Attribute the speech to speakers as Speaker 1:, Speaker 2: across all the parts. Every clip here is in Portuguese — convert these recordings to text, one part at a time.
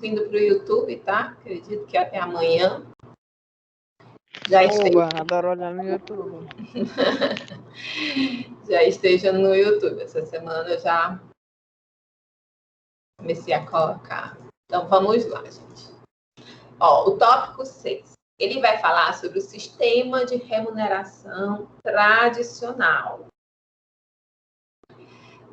Speaker 1: vindo para o YouTube, tá? Acredito que até amanhã já esteja.
Speaker 2: Adoro olhar no YouTube.
Speaker 1: Já esteja no YouTube. Essa semana eu já comecei a colocar. Então, vamos lá, gente. Ó, o tópico 6. Ele vai falar sobre o sistema de remuneração tradicional.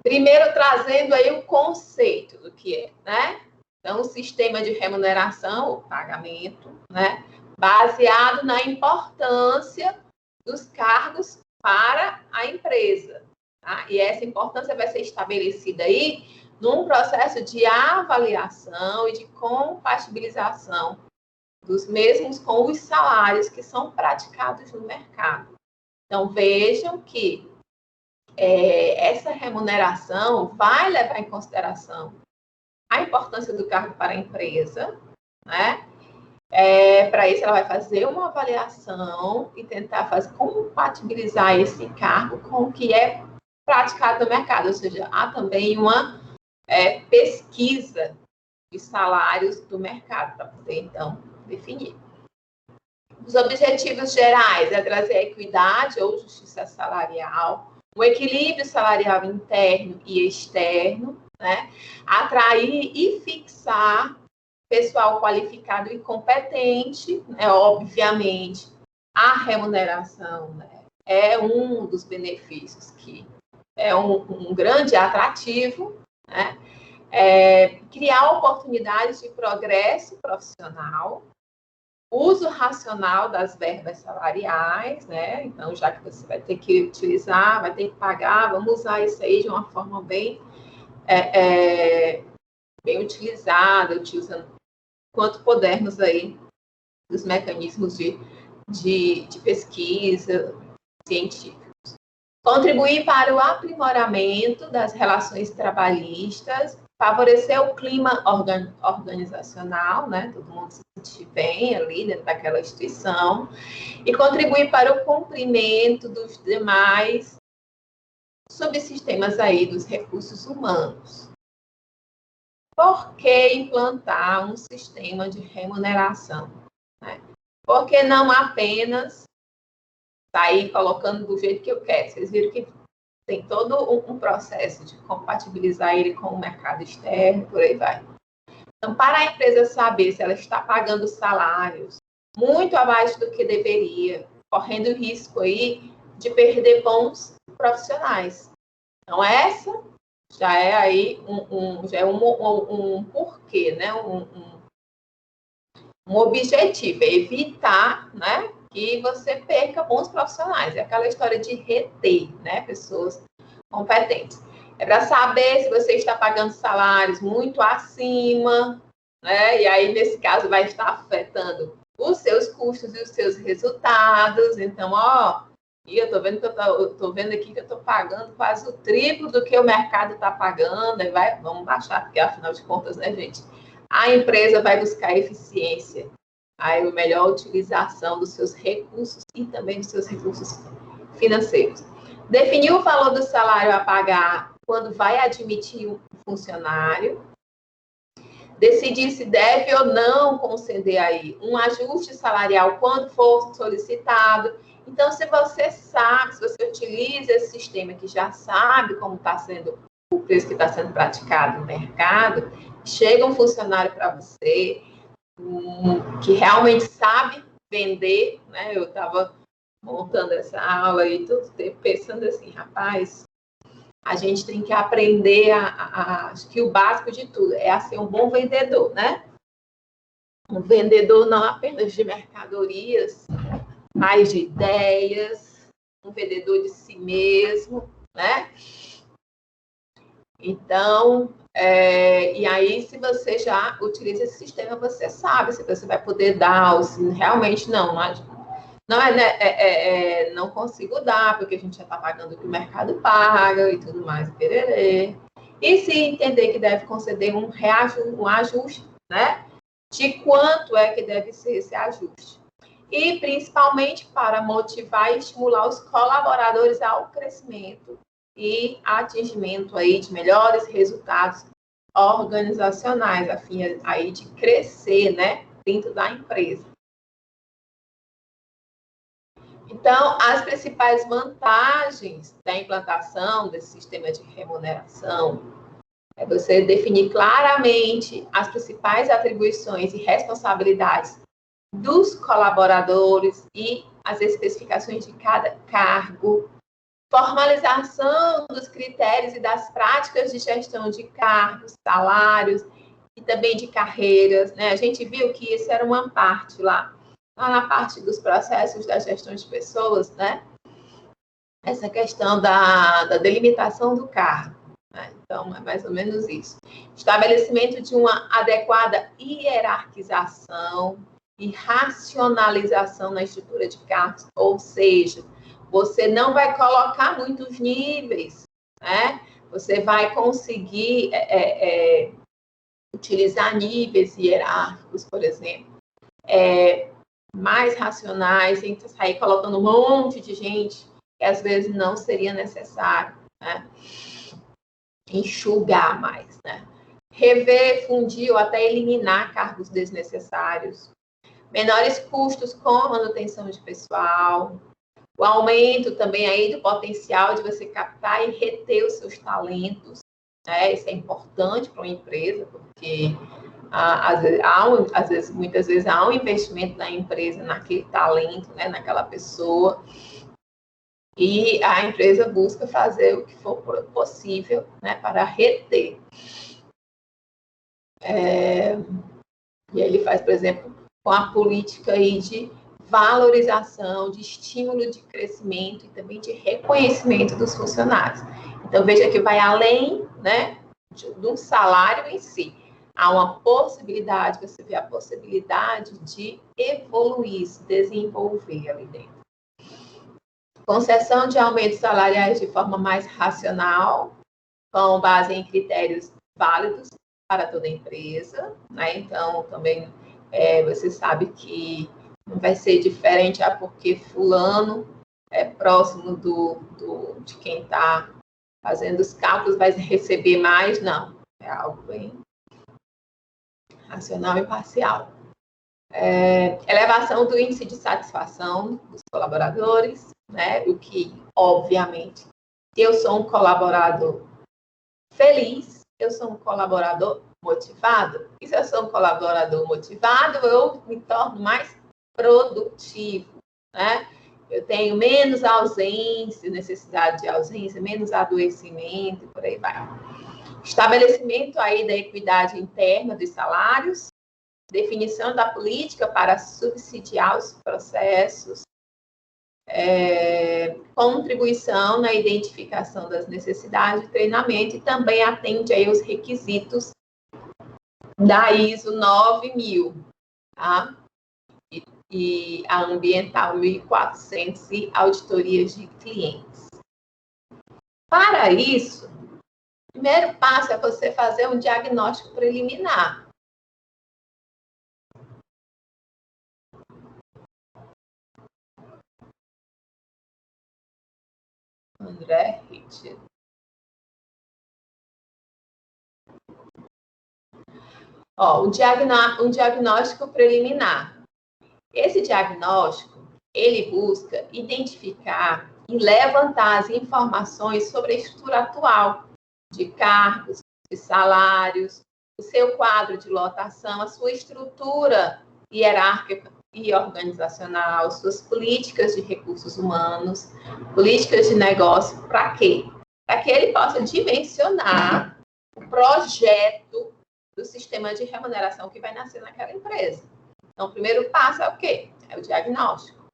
Speaker 1: Primeiro, trazendo aí o conceito do que é, né? Então, o sistema de remuneração, o pagamento, né? Baseado na importância dos cargos para a empresa. Tá? E essa importância vai ser estabelecida aí num processo de avaliação e de compatibilização dos mesmos com os salários que são praticados no mercado. Então, vejam que essa remuneração vai levar em consideração a importância do cargo para a empresa, né? Para isso, ela vai fazer uma avaliação e tentar compatibilizar esse cargo com o que é praticado no mercado, ou seja, há também uma pesquisa de salários do mercado para poder, então, definir. Os objetivos gerais é trazer a equidade ou justiça salarial, o equilíbrio salarial interno e externo, né? Atrair e fixar pessoal qualificado e competente, né? Obviamente, a remuneração, né? É um dos benefícios que é um grande atrativo, né? Criar oportunidades de progresso profissional, uso racional das verbas salariais, né? Então, já que você vai ter que utilizar, vai ter que pagar, vamos usar isso aí de uma forma bem utilizada, utilizando quanto pudermos aí dos mecanismos de pesquisa científica. Contribuir para o aprimoramento das relações trabalhistas, favorecer o clima organizacional, né? Todo mundo se sentir bem ali dentro daquela instituição, e contribuir para o cumprimento dos demais subsistemas aí dos recursos humanos. Por que implantar um sistema de remuneração? Né? Por que não apenas sair colocando do jeito que eu quero? Vocês viram que tem todo um processo de compatibilizar ele com o mercado externo, por aí vai. Então, para a empresa saber se ela está pagando salários muito abaixo do que deveria, correndo risco aí de perder bons profissionais. Então, essa já é aí um porquê, né? Um objetivo, é evitar, né, que você perca bons profissionais. É aquela história de reter, né, pessoas competentes. É para saber se você está pagando salários muito acima, né, e aí, nesse caso, vai estar afetando os seus custos e os seus resultados. Então, e eu tô vendo aqui que eu estou pagando quase o triplo do que o mercado está pagando. Aí vamos baixar, porque afinal de contas, né, gente? A empresa vai buscar eficiência, aí a melhor utilização dos seus recursos e também dos seus recursos financeiros. Definir o valor do salário a pagar quando vai admitir um funcionário. Decidir se deve ou não conceder aí um ajuste salarial quando for solicitado. Então, se você sabe, se você utiliza esse sistema que já sabe como está sendo o preço que está sendo praticado no mercado, chega um funcionário para você que realmente sabe vender, né? Eu estava montando essa aula e todo tempo pensando assim, rapaz, a gente tem que aprender acho que o básico de tudo é a ser um bom vendedor, né? Um vendedor não apenas de mercadorias, mas de ideias, um vendedor de si mesmo, né? Então, e aí, se você já utiliza esse sistema, você sabe se você vai poder dar, ou se realmente não consigo dar, porque a gente já está pagando o que o mercado paga e tudo mais, pererê. E se entender que deve conceder um ajuste, né? De quanto é que deve ser esse ajuste. E, principalmente, para motivar e estimular os colaboradores ao crescimento e atingimento aí de melhores resultados organizacionais, a fim aí de crescer, né, dentro da empresa. Então, as principais vantagens da implantação desse sistema de remuneração é você definir claramente as principais atribuições e responsabilidades dos colaboradores e as especificações de cada cargo, formalização dos critérios e das práticas de gestão de cargos, salários e também de carreiras, né? A gente viu que isso era uma parte lá na parte dos processos da gestão de pessoas, né? Essa questão da delimitação do cargo, né? Então, é mais ou menos isso. Estabelecimento de uma adequada hierarquização e racionalização na estrutura de cargos, ou seja, você não vai colocar muitos níveis, né? Você vai conseguir utilizar níveis hierárquicos, por exemplo, mais racionais, sem sair colocando um monte de gente, que às vezes não seria necessário, né? Enxugar mais, né? Rever, fundir ou até eliminar cargos desnecessários. Menores custos com a manutenção de pessoal. O aumento também aí do potencial de você captar e reter os seus talentos, né? Isso é importante para uma empresa, porque muitas vezes há um investimento da empresa naquele talento, né? Naquela pessoa, e a empresa busca fazer o que for possível, né? Para reter. E ele faz, por exemplo, com a política aí de valorização, de estímulo de crescimento e também de reconhecimento dos funcionários. Então, veja que vai além, né, de um salário em si. Há uma possibilidade, você vê a possibilidade de evoluir, se desenvolver ali dentro. Concessão de aumentos salariais de forma mais racional, com base em critérios válidos para toda a empresa, né? Então, também você sabe que não vai ser diferente porque fulano é próximo de quem está fazendo os cálculos, vai receber mais, não. É algo bem racional e parcial. Elevação do índice de satisfação dos colaboradores, né? O que, obviamente, se eu sou um colaborador feliz, eu sou um colaborador motivado. E se eu sou um colaborador motivado, eu me torno mais produtivo, né? Eu tenho menos ausência, necessidade de ausência, menos adoecimento e por aí vai. Estabelecimento aí da equidade interna dos salários, definição da política para subsidiar os processos, contribuição na identificação das necessidades de treinamento e também atende aí os requisitos da ISO 9000, tá? E a Ambiental 1400 e auditorias de clientes. Para isso, o primeiro passo é você fazer um diagnóstico preliminar. André Hitch. Um diagnóstico preliminar. Esse diagnóstico, ele busca identificar e levantar as informações sobre a estrutura atual de cargos, de salários, o seu quadro de lotação, a sua estrutura hierárquica e organizacional, suas políticas de recursos humanos, políticas de negócio, para quê? Para que ele possa dimensionar o projeto do sistema de remuneração que vai nascer naquela empresa. Então, o primeiro passo é o quê? É o diagnóstico.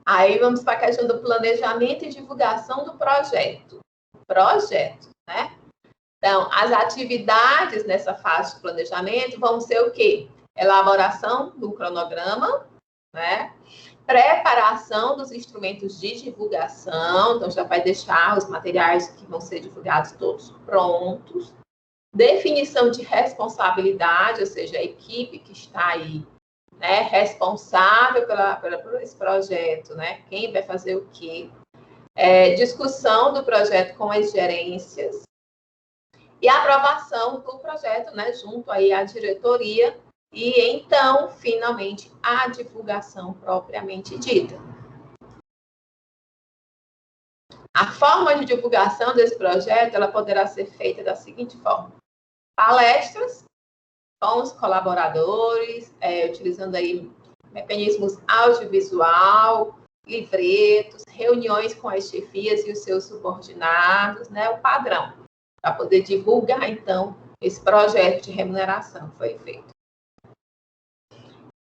Speaker 1: Aí vamos para a questão do planejamento e divulgação do projeto. Projeto, né? Então, as atividades nessa fase de planejamento vão ser o quê? Elaboração do cronograma, né? Preparação dos instrumentos de divulgação, então já vai deixar os materiais que vão ser divulgados todos prontos. Definição de responsabilidade, ou seja, a equipe que está aí, né, responsável por esse projeto, né? Quem vai fazer o quê? Discussão do projeto com as gerências. e a aprovação do projeto, né, junto aí à diretoria, e então, finalmente, a divulgação propriamente dita. A forma de divulgação desse projeto, ela poderá ser feita da seguinte forma: palestras com os colaboradores, utilizando aí mecanismos audiovisual, livretos, reuniões com as chefias e os seus subordinados, né, o padrão, para poder divulgar, então, esse projeto de remuneração que foi feito.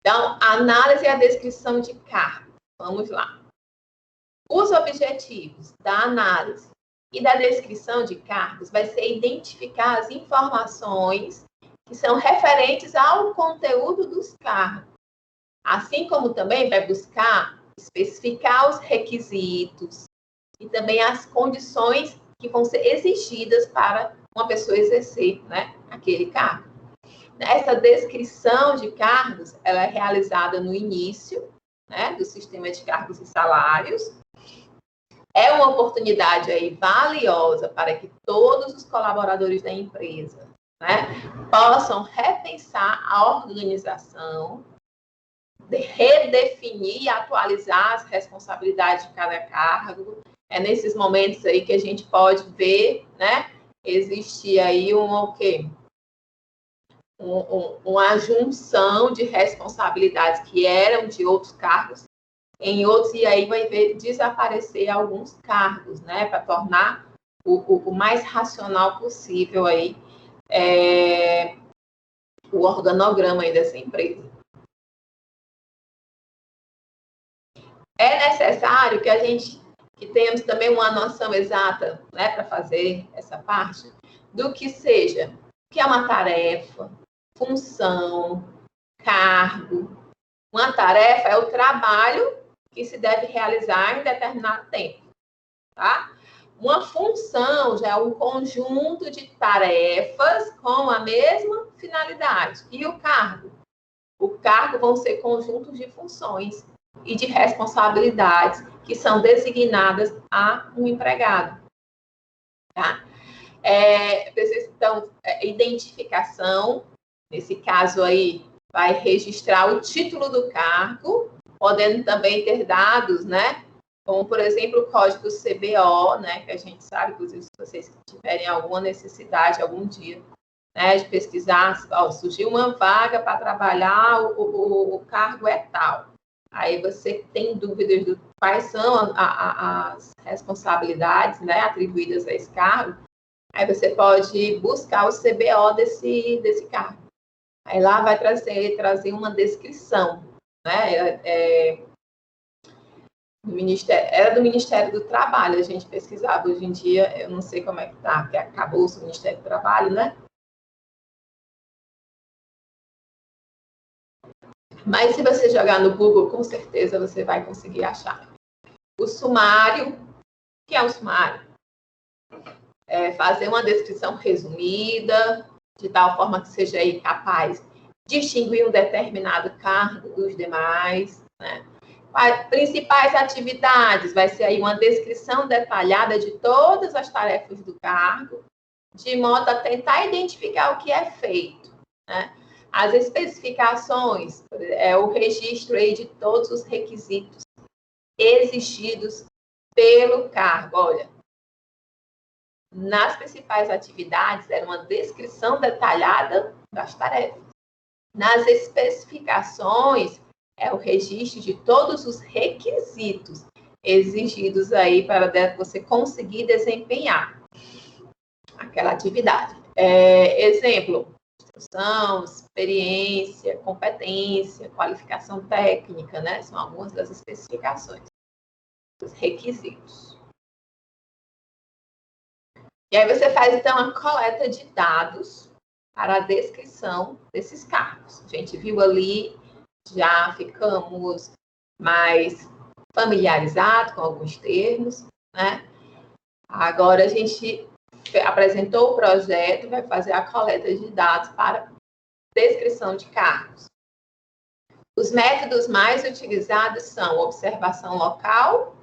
Speaker 1: Então, a análise e a descrição de cargo. Vamos lá. Os objetivos da análise e da descrição de cargos vai ser identificar as informações que são referentes ao conteúdo dos cargos, assim como também vai buscar especificar os requisitos e também as condições que vão ser exigidas para uma pessoa exercer, né, aquele cargo. Essa descrição de cargos, ela é realizada no início, né, do sistema de cargos e salários. É uma oportunidade aí valiosa para que todos os colaboradores da empresa, né, possam repensar a organização, redefinir e atualizar as responsabilidades de cada cargo. É nesses momentos aí que a gente pode ver, né, existir aí uma junção de responsabilidades que eram de outros cargos em outros, e aí vai ver desaparecer alguns cargos, né, para tornar o mais racional possível aí o organograma aí dessa empresa. É necessário que tenhamos também uma noção exata, né, para fazer essa parte, do que seja, o que é uma tarefa, função, cargo. Uma tarefa é o trabalho que se deve realizar em determinado tempo, tá? Uma função já é um conjunto de tarefas com a mesma finalidade. E o cargo? O cargo vão ser conjuntos de funções e de responsabilidades que são designadas a um empregado, tá? Então, identificação, nesse caso aí, vai registrar o título do cargo, podendo também ter dados, né? Como, por exemplo, o código CBO, né? Que a gente sabe, inclusive, se vocês tiverem alguma necessidade algum dia, né, de pesquisar, surgiu uma vaga para trabalhar, o cargo é tal. Aí você tem dúvidas de quais são as responsabilidades, né, atribuídas a esse cargo. Aí você pode buscar o CBO desse cargo. Aí lá vai trazer uma descrição, né? Era do Ministério do Trabalho, a gente pesquisava. Hoje em dia, eu não sei como é que tá, porque acabou o Ministério do Trabalho, né? Mas se você jogar no Google, com certeza você vai conseguir achar. O sumário, o que é o sumário? É fazer uma descrição resumida, de tal forma que seja aí capaz de distinguir um determinado cargo dos demais, né? As principais atividades, vai ser aí uma descrição detalhada de todas as tarefas do cargo, de modo a tentar identificar o que é feito, né? As especificações, o registro aí de todos os requisitos exigidos pelo cargo. Olha, nas principais atividades, era uma descrição detalhada das tarefas. Nas especificações, é o registro de todos os requisitos exigidos aí para você conseguir desempenhar aquela atividade. Exemplo, instrução, experiência, competência, qualificação técnica, né? São algumas das especificações, os requisitos. E aí você faz, então, a coleta de dados para a descrição desses cargos. A gente viu ali, já ficamos mais familiarizados com alguns termos, né? Agora a gente apresentou o projeto, vai fazer a coleta de dados para descrição de cargos. Os métodos mais utilizados são observação local,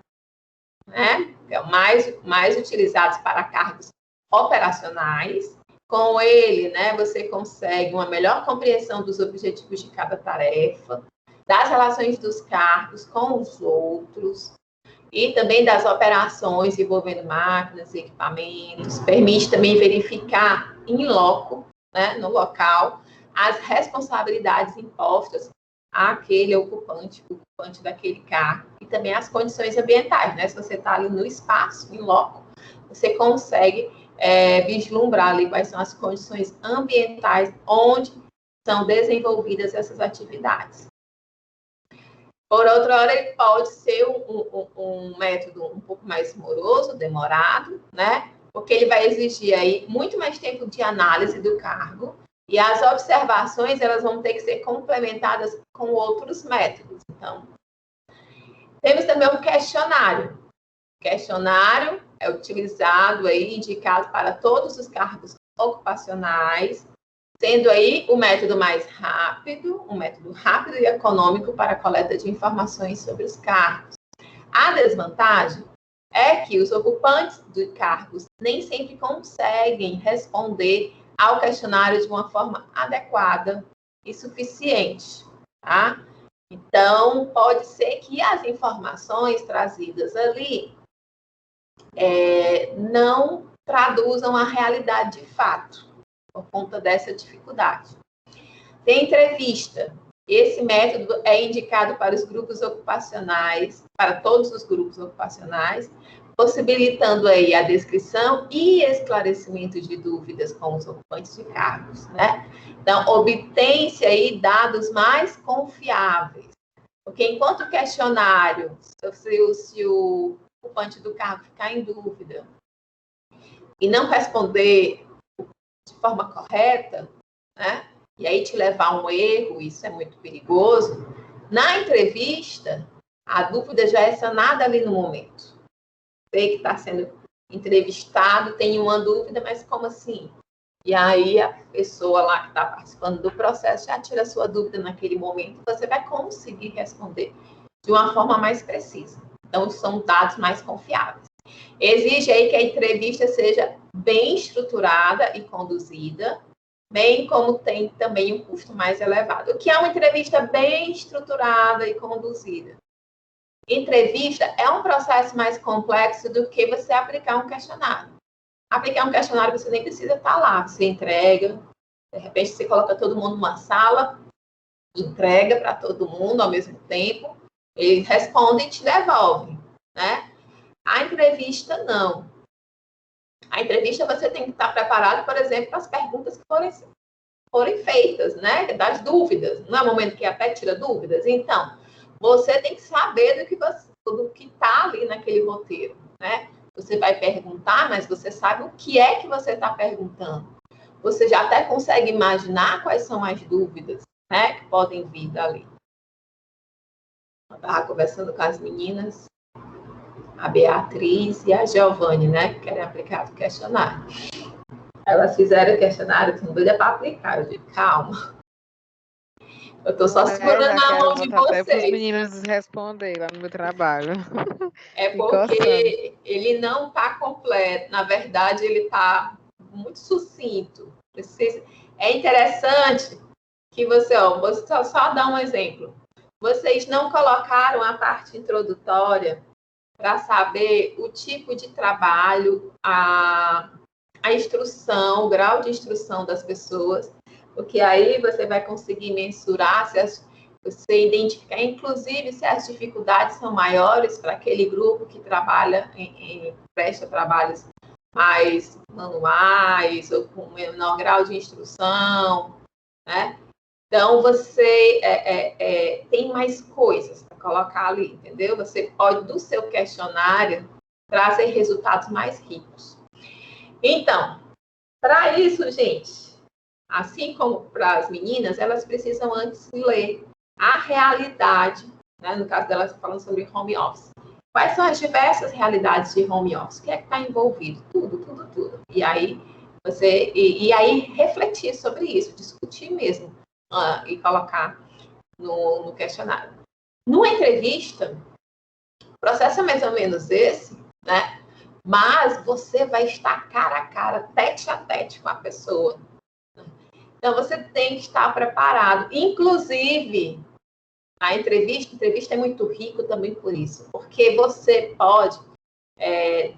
Speaker 1: né? Que é o mais utilizados para cargos operacionais, Com ele, né, você consegue uma melhor compreensão dos objetivos de cada tarefa, das relações dos cargos com os outros e também das operações envolvendo máquinas e equipamentos. Permite também verificar in loco, né, no local, as responsabilidades impostas àquele ocupante daquele cargo e também as condições ambientais, né? Se você está ali no espaço, in loco, você consegue vislumbrar ali quais são as condições ambientais onde são desenvolvidas essas atividades. Por outra hora, ele pode ser um método um pouco mais moroso, demorado, né? Porque ele vai exigir aí muito mais tempo de análise do cargo e as observações elas vão ter que ser complementadas com outros métodos. Então, temos também o questionário. O questionário é utilizado aí, indicado para todos os cargos ocupacionais, sendo aí o método mais rápido, um método rápido e econômico para a coleta de informações sobre os cargos. A desvantagem é que os ocupantes de cargos nem sempre conseguem responder ao questionário de uma forma adequada e suficiente, tá? Então, pode ser que as informações trazidas ali não traduzam a realidade de fato, por conta dessa dificuldade. Tem entrevista. Esse método é indicado para os grupos ocupacionais, para todos os grupos ocupacionais, possibilitando aí a descrição e esclarecimento de dúvidas com os ocupantes de cargos, né? Então, obtém-se aí dados mais confiáveis. Porque enquanto o questionário, se o ocupante do cargo ficar em dúvida e não responder de forma correta, né? E aí te levar a um erro, isso é muito perigoso. Na entrevista, a dúvida já é sanada ali no momento. Você que está sendo entrevistado tem uma dúvida, mas como assim? E aí a pessoa lá que está participando do processo já tira a sua dúvida naquele momento, você vai conseguir responder de uma forma mais precisa. Então, são dados mais confiáveis. Exige aí que a entrevista seja bem estruturada e conduzida, bem como tem também um custo mais elevado. O que é uma entrevista bem estruturada e conduzida? Entrevista é um processo mais complexo do que você aplicar um questionário. Aplicar um questionário, você nem precisa estar lá, você entrega, de repente você coloca todo mundo numa sala, entrega para todo mundo ao mesmo tempo, eles respondem e te devolvem, né? A entrevista, não. A entrevista você tem que estar preparado, por exemplo, para as perguntas que forem feitas, né? Das dúvidas. Não é o momento que até tira dúvidas? Então, você tem que saber do que está ali naquele roteiro, né? Você vai perguntar, mas você sabe o que é que você está perguntando. Você já até consegue imaginar quais são as dúvidas, né? Que podem vir dali. Eu estava conversando com as meninas, a Beatriz e a Giovanni, né? Que querem aplicar o questionário. Elas fizeram o questionário, estão doidas para aplicar. Eu digo, calma. Eu estou só segurando a mão de vocês.
Speaker 2: Até para os meninos responder lá no meu trabalho.
Speaker 1: É porque ele não está completo. Na verdade, ele está muito sucinto. É interessante que vou só dar um exemplo. Vocês não colocaram a parte introdutória para saber o tipo de trabalho, a instrução, o grau de instrução das pessoas, porque aí você vai conseguir mensurar você identificar, inclusive, se as dificuldades são maiores para aquele grupo que trabalha, presta trabalhos mais manuais ou com menor grau de instrução, né? Então, você tem mais coisas para colocar ali, entendeu? Você pode, do seu questionário, trazer resultados mais ricos. Então, para isso, gente, assim como para as meninas, elas precisam antes ler a realidade, né? No caso delas, falando sobre home office. Quais são as diversas realidades de home office? O que é que está envolvido? Tudo. E aí, aí refletir sobre isso, discutir mesmo, e colocar no questionário. Numa entrevista, o processo é mais ou menos esse, né? mas você vai estar cara a cara, tete a tete com a pessoa. Então, você tem que estar preparado. Inclusive, a entrevista é muito rico também por isso, porque você pode,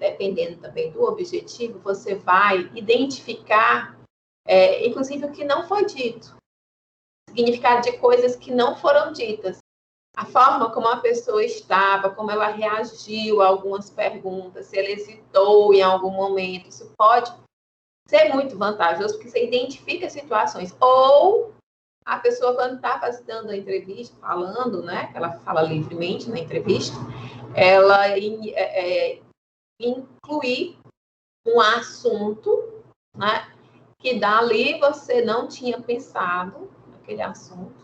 Speaker 1: dependendo também do objetivo, você vai identificar, inclusive, o que não foi dito, significado de coisas que não foram ditas, a forma como a pessoa estava, como ela reagiu a algumas perguntas, se ela hesitou em algum momento, isso pode ser muito vantajoso, porque você identifica situações, ou a pessoa, quando está dando a entrevista, falando, né, ela fala livremente na entrevista, ela incluir um assunto, né, que dali você não tinha pensado naquele assunto,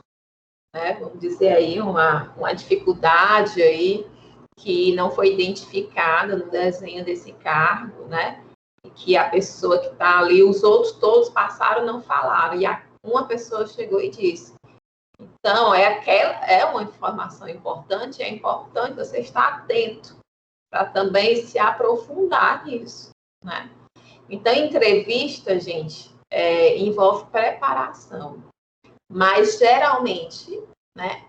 Speaker 1: né, vamos dizer aí, uma dificuldade aí que não foi identificada no desenho desse cargo, né, e que a pessoa que está ali, os outros todos passaram, não falaram, e uma pessoa chegou e disse. Então, é uma informação importante, é importante você estar atento para também se aprofundar nisso, né? Então, entrevista, gente, envolve preparação, mas geralmente, né,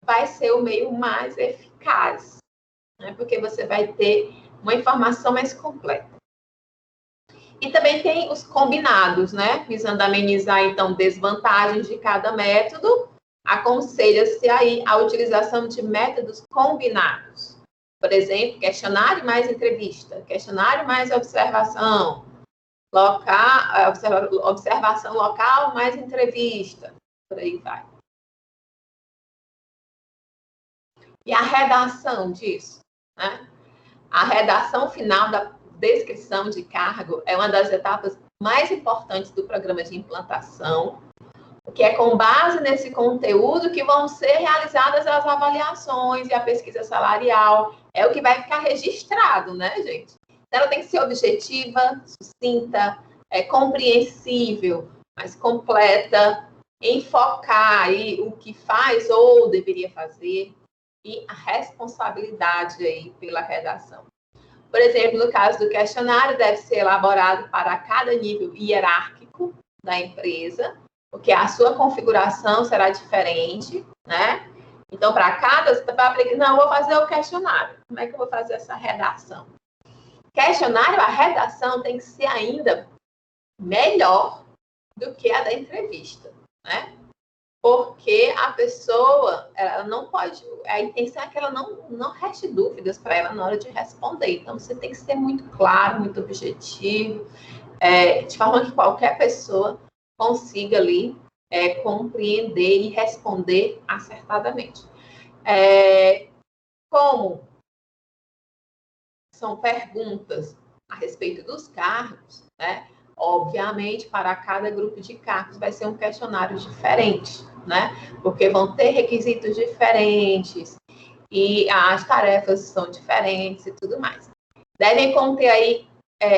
Speaker 1: vai ser o meio mais eficaz, né? Porque você vai ter uma informação mais completa. E também tem os combinados, né? Visando amenizar, então, desvantagens de cada método, aconselha-se aí a utilização de métodos combinados. Por exemplo, questionário mais entrevista, questionário mais observação, observação local mais entrevista, por aí vai. E a redação disso, né? A redação final da descrição de cargo é uma das etapas mais importantes do programa de implantação, que é com base nesse conteúdo que vão ser realizadas as avaliações e a pesquisa salarial. É o que vai ficar registrado, né, gente? Então, ela tem que ser objetiva, sucinta, compreensível, mas completa, enfocar aí o que faz ou deveria fazer e a responsabilidade aí pela redação. Por exemplo, no caso do questionário, deve ser elaborado para cada nível hierárquico da empresa, porque a sua configuração será diferente, né? Então, para cada... Não, vou fazer o questionário. Como é que eu vou fazer essa redação? Questionário, a redação tem que ser ainda melhor do que a da entrevista, né? Porque a pessoa, ela não pode... A intenção é que ela não reste dúvidas para ela na hora de responder. Então, você tem que ser muito claro, muito objetivo, de forma que qualquer pessoa consiga ali compreender e responder acertadamente. Como são perguntas a respeito dos cargos, né? Obviamente, para cada grupo de cargos vai ser um questionário diferente, né? Porque vão ter requisitos diferentes e as tarefas são diferentes e tudo mais. Devem conter aí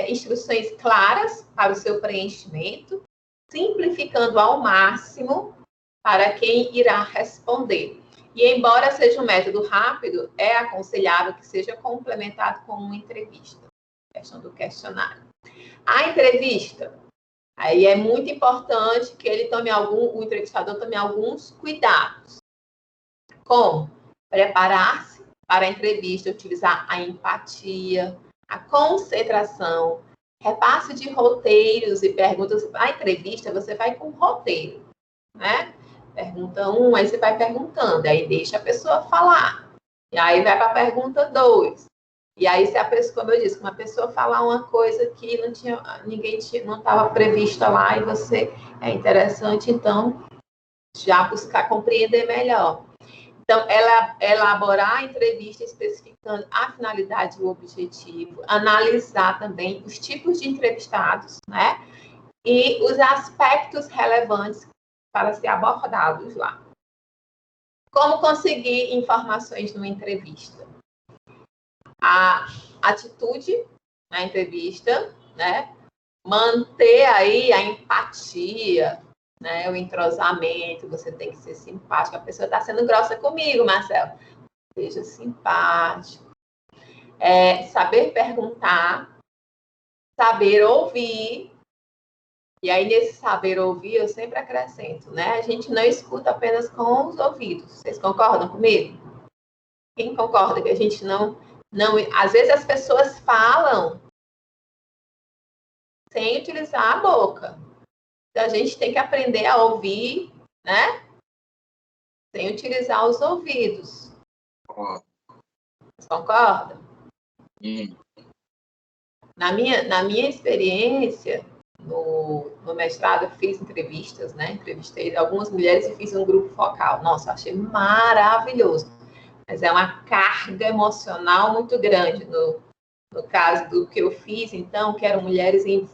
Speaker 1: instruções claras para o seu preenchimento, simplificando ao máximo para quem irá responder. E, embora seja um método rápido, é aconselhável que seja complementado com uma entrevista. Questão do questionário. A entrevista, aí é muito importante que o entrevistador tome alguns cuidados. Como? Preparar-se para a entrevista, utilizar a empatia, a concentração, repasse de roteiros e perguntas. A entrevista, você vai com roteiro, né? Pergunta 1, aí você vai perguntando, aí deixa a pessoa falar. E aí vai para a pergunta 2. E aí, se a pessoa, como eu disse, uma pessoa falar uma coisa que não estava prevista lá e você é interessante, então, já buscar compreender melhor. Então, elaborar a entrevista especificando a finalidade e o objetivo, analisar também os tipos de entrevistados, né? E os aspectos relevantes para ser abordados lá. Como conseguir informações numa entrevista? A atitude na entrevista, né? Manter aí a empatia, né? O entrosamento, você tem que ser simpático. A pessoa está sendo grossa comigo, Marcelo. Seja simpático. Saber perguntar, saber ouvir. E aí, nesse saber ouvir, eu sempre acrescento, né? A gente não escuta apenas com os ouvidos. Vocês concordam comigo? Quem concorda que a gente não... Às vezes as pessoas falam sem utilizar a boca. Então, a gente tem que aprender a ouvir, né? Sem utilizar os ouvidos. Vocês concordam? Na minha experiência, no mestrado, eu fiz entrevistas, né? Entrevistei algumas mulheres e fiz um grupo focal. Nossa, eu achei maravilhoso. Mas é uma carga emocional muito grande. No caso do que eu fiz, então, que eram mulheres em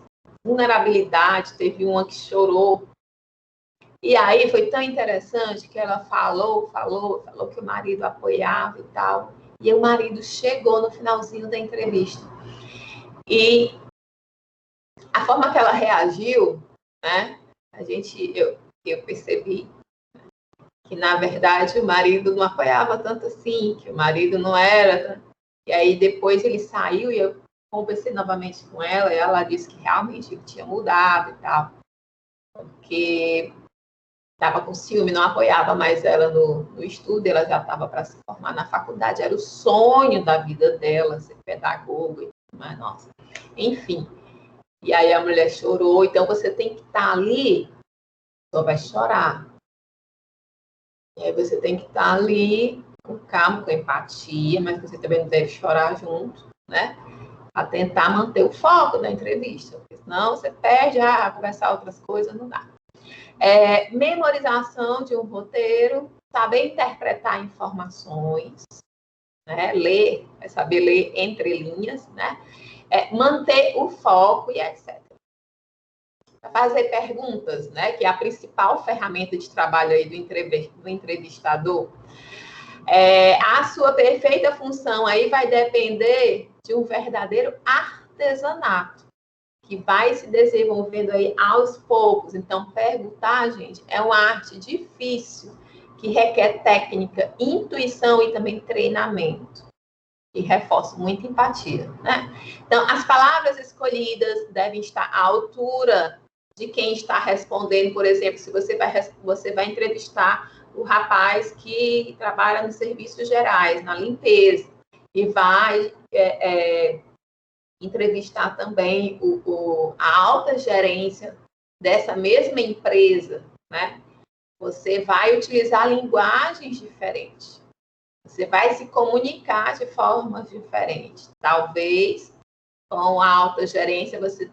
Speaker 1: vulnerabilidade, teve uma que chorou. E aí foi tão interessante que ela falou que o marido apoiava e tal. E o marido chegou no finalzinho da entrevista. E a forma que ela reagiu, né? Eu percebi que, na verdade, o marido não apoiava tanto assim, que o marido não era. E aí, depois ele saiu e eu conversei novamente com ela, e ela disse que realmente ele tinha mudado e tal, porque estava com ciúme, não apoiava mais ela no estudo, ela já estava para se formar na faculdade, era o sonho da vida dela, ser pedagoga, mas nossa, enfim. E aí a mulher chorou, então você tem que estar ali, só vai chorar. E aí você tem que estar ali com calma, com empatia, mas você também não deve chorar junto, né? A tentar manter o foco da entrevista, porque senão você perde a conversar outras coisas, não dá. Memorização de um roteiro, saber interpretar informações, né? Ler, é saber ler entre linhas, né? Manter o foco e etc. Fazer perguntas, né? Que é a principal ferramenta de trabalho aí do entrevistador. A sua perfeita função aí vai depender de um verdadeiro artesanato, que vai se desenvolvendo aí aos poucos. Então, perguntar, gente, é uma arte difícil, que requer técnica, intuição e também treinamento. E reforça muita empatia, né? Então, as palavras escolhidas devem estar à altura de quem está respondendo. Por exemplo, se você vai entrevistar o rapaz que trabalha nos serviços gerais, na limpeza, e vai entrevistar também a alta gerência dessa mesma empresa, né? Você vai utilizar linguagens diferentes. Você vai se comunicar de formas diferentes. Talvez, com a alta gerência, você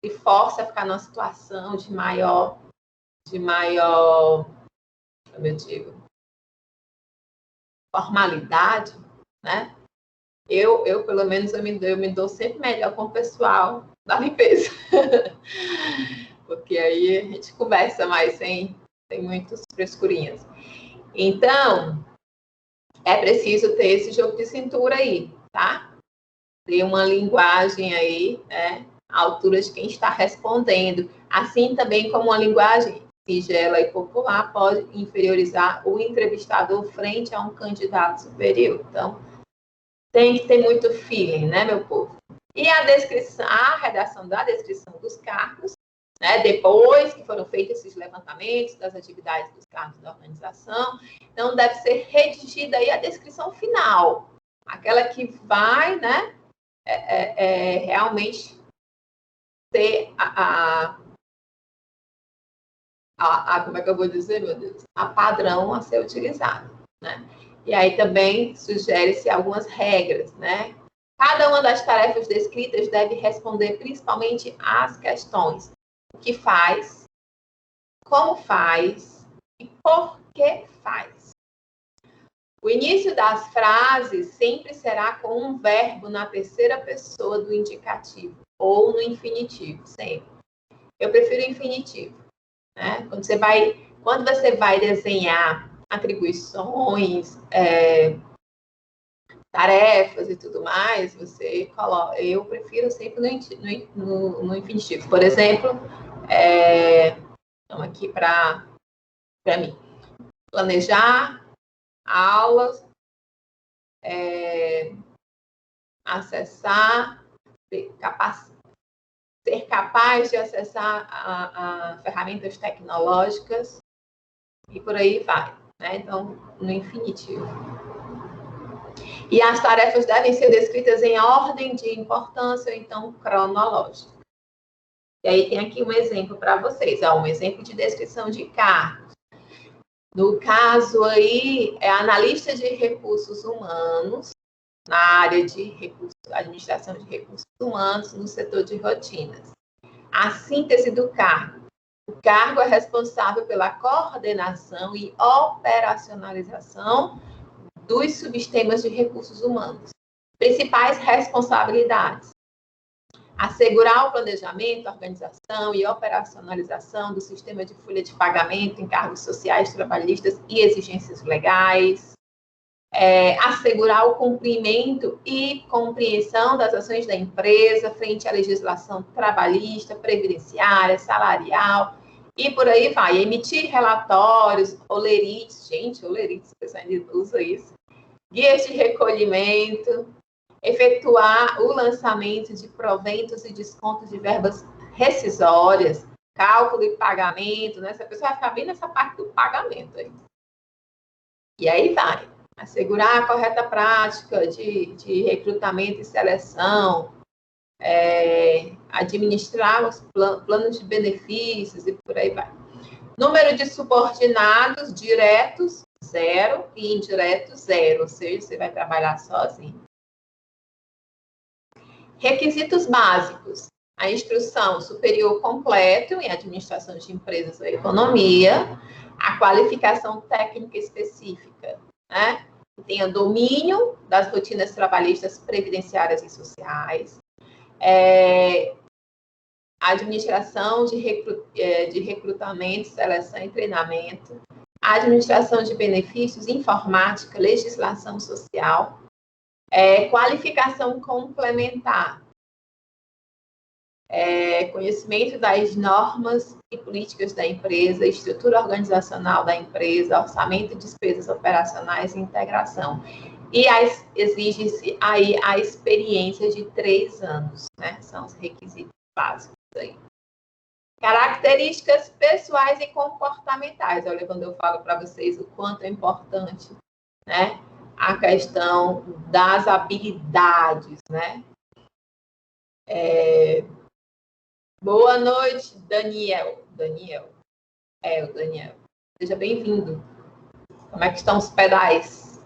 Speaker 1: se force a ficar numa situação de maior, como eu digo, formalidade, né? Eu pelo menos, eu me dou sempre melhor com o pessoal da limpeza. Porque aí a gente conversa mais sem muitas frescurinhas. Então, é preciso ter esse jogo de cintura aí, tá? Ter uma linguagem aí, né? À altura de quem está respondendo. Assim também como uma linguagem singela e popular pode inferiorizar o entrevistador frente a um candidato superior. Então, tem que ter muito feeling, né, meu povo? E a redação da descrição dos cargos, né, depois que foram feitos esses levantamentos das atividades dos cargos da organização, então deve ser redigida aí a descrição final, aquela que vai, né, realmente ter como é que eu vou dizer, meu Deus? A padrão a ser utilizado, né? E aí também sugere-se algumas regras, né? Cada uma das tarefas descritas deve responder principalmente às questões: o que faz, como faz e por que faz. O início das frases sempre será com um verbo na terceira pessoa do indicativo ou no infinitivo, sempre. Eu prefiro o infinitivo, né? Quando você vai desenhar atribuições, tarefas e tudo mais, você coloca. Eu prefiro sempre no infinitivo. Por exemplo, então aqui para mim, planejar aulas, acessar, ser capaz de acessar a ferramentas tecnológicas e por aí vai, né? Então, no infinitivo. E as tarefas devem ser descritas em ordem de importância ou então cronológica. E aí tem aqui um exemplo para vocês, um exemplo de descrição de cargos. No caso aí, é analista de recursos humanos, na área de administração de recursos humanos, no setor de rotinas. A síntese do cargo. O cargo é responsável pela coordenação e operacionalização dos subsistemas de recursos humanos. Principais responsabilidades: assegurar o planejamento, organização e operacionalização do sistema de folha de pagamento, encargos sociais, trabalhistas e exigências legais. Assegurar o cumprimento e compreensão das ações da empresa frente à legislação trabalhista, previdenciária, salarial e por aí vai. Emitir relatórios, olerites, gente, olerites, o pessoal ainda usa isso, guias de recolhimento, efetuar o lançamento de proventos e descontos de verbas rescisórias, cálculo e pagamento, né? Essa pessoa vai ficar bem nessa parte do pagamento aí. E aí vai. Assegurar a correta prática de recrutamento e seleção, administrar os planos de benefícios e por aí vai. Número de subordinados diretos, 0, e indiretos, 0, ou seja, você vai trabalhar sozinho. Requisitos básicos: a instrução superior completo em administração de empresas ou economia, a qualificação técnica específica, né? Tenha domínio das rotinas trabalhistas, previdenciárias e sociais, administração de recrutamento, seleção e treinamento, administração de benefícios, informática, legislação social, qualificação complementar, conhecimento das normas e políticas da empresa, estrutura organizacional da empresa, orçamento e despesas operacionais e integração. E exige-se aí a experiência de 3 anos, né? São os requisitos básicos aí. Características pessoais e comportamentais. Olha, quando eu falo para vocês o quanto é importante, né, a questão das habilidades, né? Boa noite, Daniel. O Daniel. Seja bem-vindo. Como é que estão os pedais?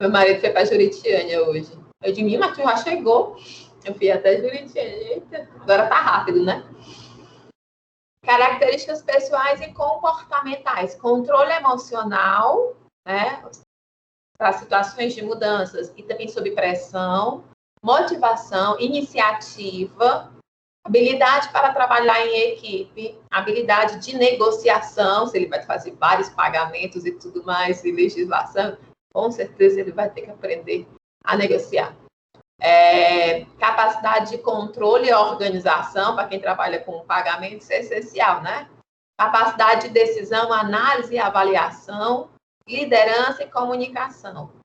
Speaker 1: Meu marido foi para Juritiânia hoje. Eu de mim, mas tu já chegou. Eu fui até Juritiânia. Eita, agora tá rápido, né? Características pessoais e comportamentais. Controle emocional, né? Para situações de mudanças e também sob pressão. Motivação, iniciativa, habilidade para trabalhar em equipe, habilidade de negociação, se ele vai fazer vários pagamentos e tudo mais, e legislação, com certeza ele vai ter que aprender a negociar. Capacidade de controle e organização, para quem trabalha com pagamento, isso é essencial, né? Capacidade de decisão, análise e avaliação, liderança e comunicação.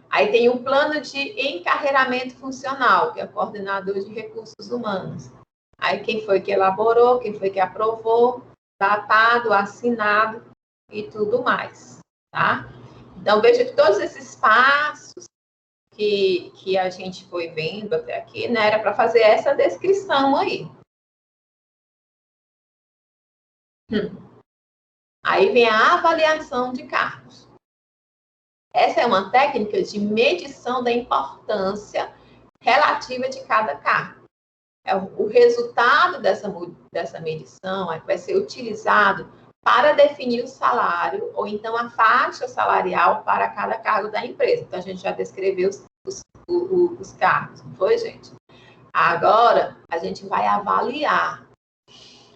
Speaker 1: Aí tem um plano de encarreiramento funcional, que é o coordenador de recursos humanos. Aí quem foi que elaborou, quem foi que aprovou, datado, assinado e tudo mais, tá? Então, veja que todos esses passos que a gente foi vendo até aqui, né, era para fazer essa descrição aí. Aí vem a avaliação de cargos. Essa é uma técnica de medição da importância relativa de cada cargo. O resultado dessa medição é que vai ser utilizado para definir o salário ou então a faixa salarial para cada cargo da empresa. Então, a gente já descreveu os cargos, não foi, gente? Agora, a gente vai avaliar.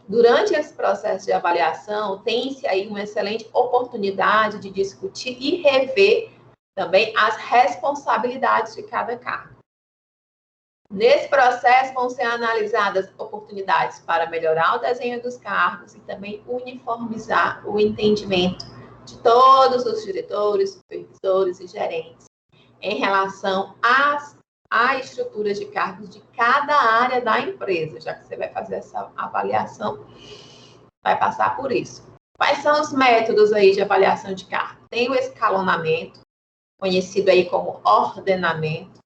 Speaker 1: Durante esse processo de avaliação, tem-se aí uma excelente oportunidade de discutir e rever também as responsabilidades de cada cargo. Nesse processo vão ser analisadas oportunidades para melhorar o desenho dos cargos e também uniformizar o entendimento de todos os diretores, supervisores e gerentes em relação às a estrutura de cargos de cada área da empresa, já que você vai fazer essa avaliação, vai passar por isso. Quais são os métodos aí de avaliação de cargo? Tem o escalonamento, conhecido aí como ordenamento,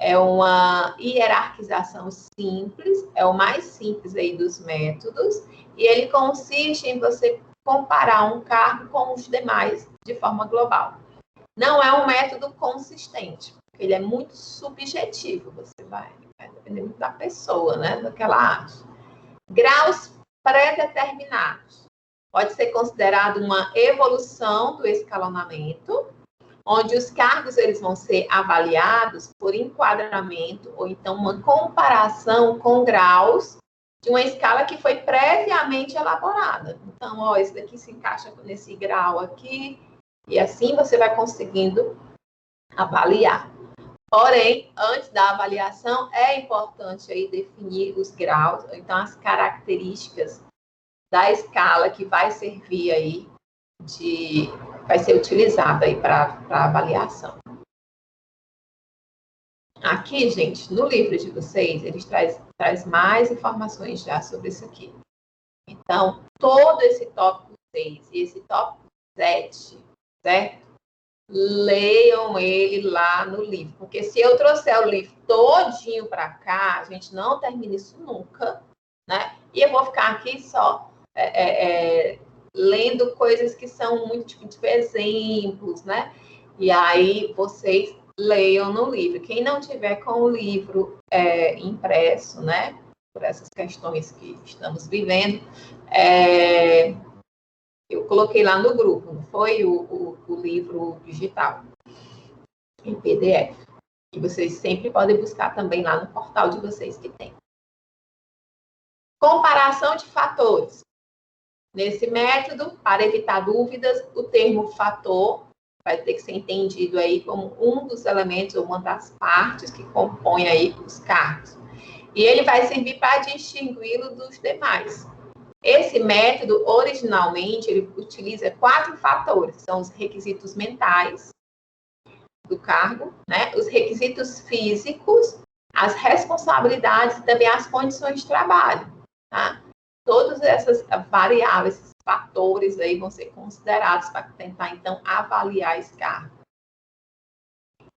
Speaker 1: é uma hierarquização simples, é o mais simples aí dos métodos, e ele consiste em você comparar um cargo com os demais de forma global. Não é um método consistente, porque ele é muito subjetivo, você vai depender muito da pessoa, né, do que ela acha. Graus pré-determinados. Pode ser considerado uma evolução do escalonamento, onde os cargos eles vão ser avaliados por enquadramento ou então uma comparação com graus de uma escala que foi previamente elaborada. Então, ó, esse daqui se encaixa nesse grau aqui, e assim você vai conseguindo avaliar. Porém, antes da avaliação, é importante aí definir os graus, então as características da escala que vai servir aí vai ser utilizada aí para avaliação. Aqui, gente, no livro de vocês, eles traz mais informações já sobre isso aqui. Então, todo esse tópico 6 e esse tópico 7, certo? Leiam ele lá no livro, porque se eu trouxer o livro todinho para cá, a gente não termina isso nunca, né? E eu vou ficar aqui só lendo coisas que são muito, tipo exemplos, né? E aí vocês leiam no livro. Quem não tiver com o livro impresso, né? Por essas questões que estamos vivendo, eu coloquei lá no grupo, não foi o livro digital, em PDF. E vocês sempre podem buscar também lá no portal de vocês que tem. Comparação de fatores. Nesse método, para evitar dúvidas, o termo fator vai ter que ser entendido aí como um dos elementos ou uma das partes que compõem aí os cargos. E ele vai servir para distingui-lo dos demais. Esse método, originalmente, ele utiliza 4 fatores, são os requisitos mentais do cargo, né? Os requisitos físicos, as responsabilidades e também as condições de trabalho, tá? Todas essas variáveis, esses fatores aí vão ser considerados para tentar, então, avaliar esse cargo.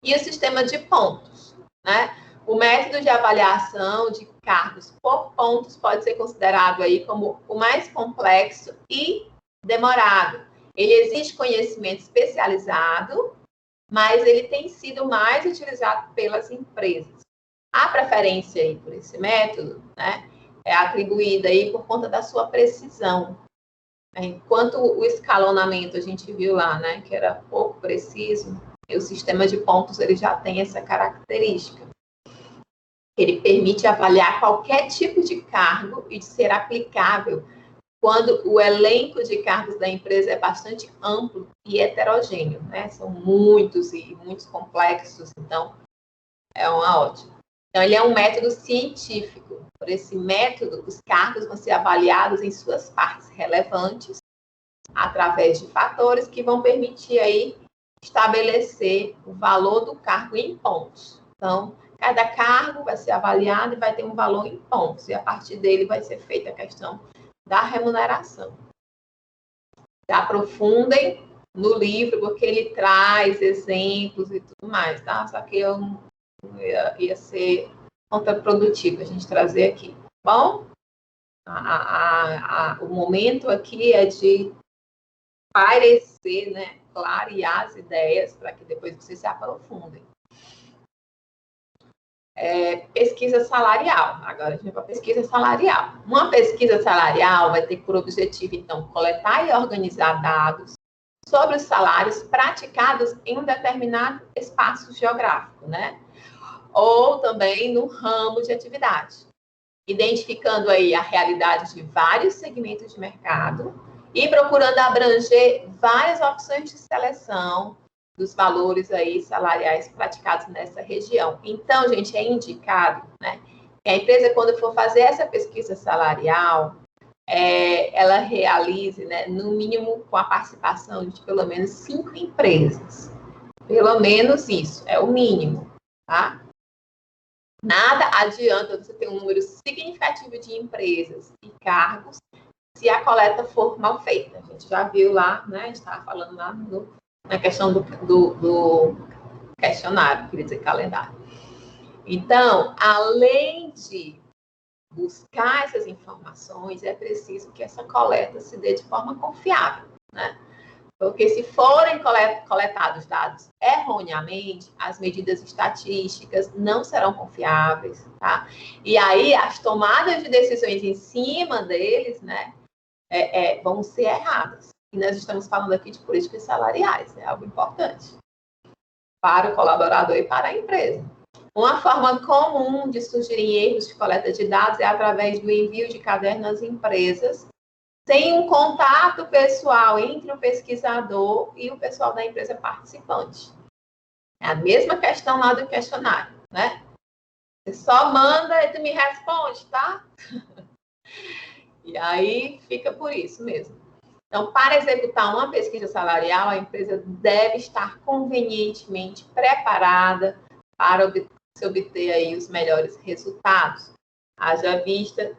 Speaker 1: E o sistema de pontos, né? O método de avaliação de cargos por pontos pode ser considerado aí como o mais complexo e demorado. Ele exige conhecimento especializado, mas ele tem sido mais utilizado pelas empresas. A preferência aí por esse método, né, é atribuída aí por conta da sua precisão. Enquanto o escalonamento a gente viu lá, né, que era pouco preciso, o sistema de pontos ele já tem essa característica. Ele permite avaliar qualquer tipo de cargo e de ser aplicável quando o elenco de cargos da empresa é bastante amplo e heterogêneo, né? São muitos e muitos complexos, então é uma ótima. Então, ele é um método científico. Por esse método, os cargos vão ser avaliados em suas partes relevantes, através de fatores que vão permitir aí estabelecer o valor do cargo em pontos. Então, cada cargo vai ser avaliado e vai ter um valor em pontos, e a partir dele vai ser feita a questão da remuneração. Se aprofundem no livro, porque ele traz exemplos e tudo mais, tá? Só que eu ia ser contraprodutivo a gente trazer aqui. Bom, o momento aqui é de parecer, né, clarear as ideias para que depois vocês se aprofundem. Pesquisa salarial. Agora a gente vai para a pesquisa salarial. Uma pesquisa salarial vai ter por objetivo, então, coletar e organizar dados sobre os salários praticados em um determinado espaço geográfico, né? Ou também no ramo de atividade, identificando aí a realidade de vários segmentos de mercado e procurando abranger várias opções de seleção dos valores aí salariais praticados nessa região. Então, gente, é indicado, né, que a empresa, quando for fazer essa pesquisa salarial, ela realize, né, no mínimo com a participação de pelo menos 5 empresas. Pelo menos isso, é o mínimo, tá? Nada adianta você ter um número significativo de empresas e cargos se a coleta for mal feita. A gente já viu lá, né? A gente estava falando lá na questão do questionário, queria dizer calendário. Então, além de buscar essas informações, é preciso que essa coleta se dê de forma confiável, né? Porque se forem coletados dados erroneamente, as medidas estatísticas não serão confiáveis, tá? E aí as tomadas de decisões em cima deles, né, vão ser erradas. E nós estamos falando aqui de políticas salariais, é algo importante para o colaborador e para a empresa. Uma forma comum de surgirem erros de coleta de dados é através do envio de cadernos às empresas, sem um contato pessoal entre o pesquisador e o pessoal da empresa participante. É a mesma questão lá do questionário, né? Você só manda e tu me responde, tá? E aí fica por isso mesmo. Então, para executar uma pesquisa salarial, a empresa deve estar convenientemente preparada para se obter aí os melhores resultados. Haja vista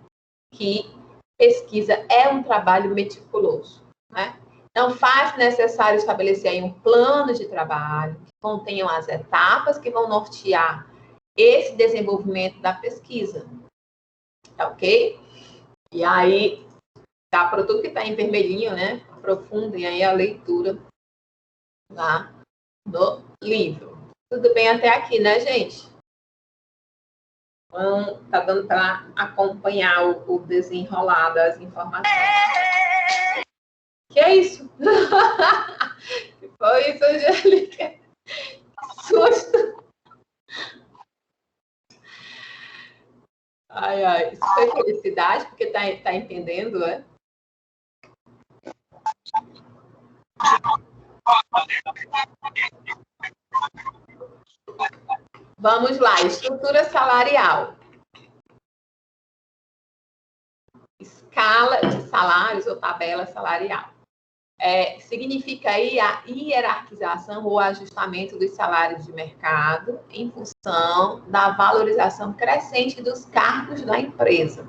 Speaker 1: que pesquisa é um trabalho meticuloso, né? Então, faz necessário estabelecer aí um plano de trabalho que contenham as etapas que vão nortear esse desenvolvimento da pesquisa, tá ok? E aí, tá, para tudo que está em vermelhinho, né? Aprofundem aí a leitura lá no livro. Tudo bem até aqui, né, gente? Então, tá dando para acompanhar o desenrolar das informações. Que é isso? Que foi isso, Angélica? Que susto! Ai, ai. Isso foi felicidade, porque tá entendendo, né? Vamos lá, estrutura salarial. Escala de salários ou tabela salarial. Significa aí a hierarquização ou ajustamento dos salários de mercado em função da valorização crescente dos cargos da empresa,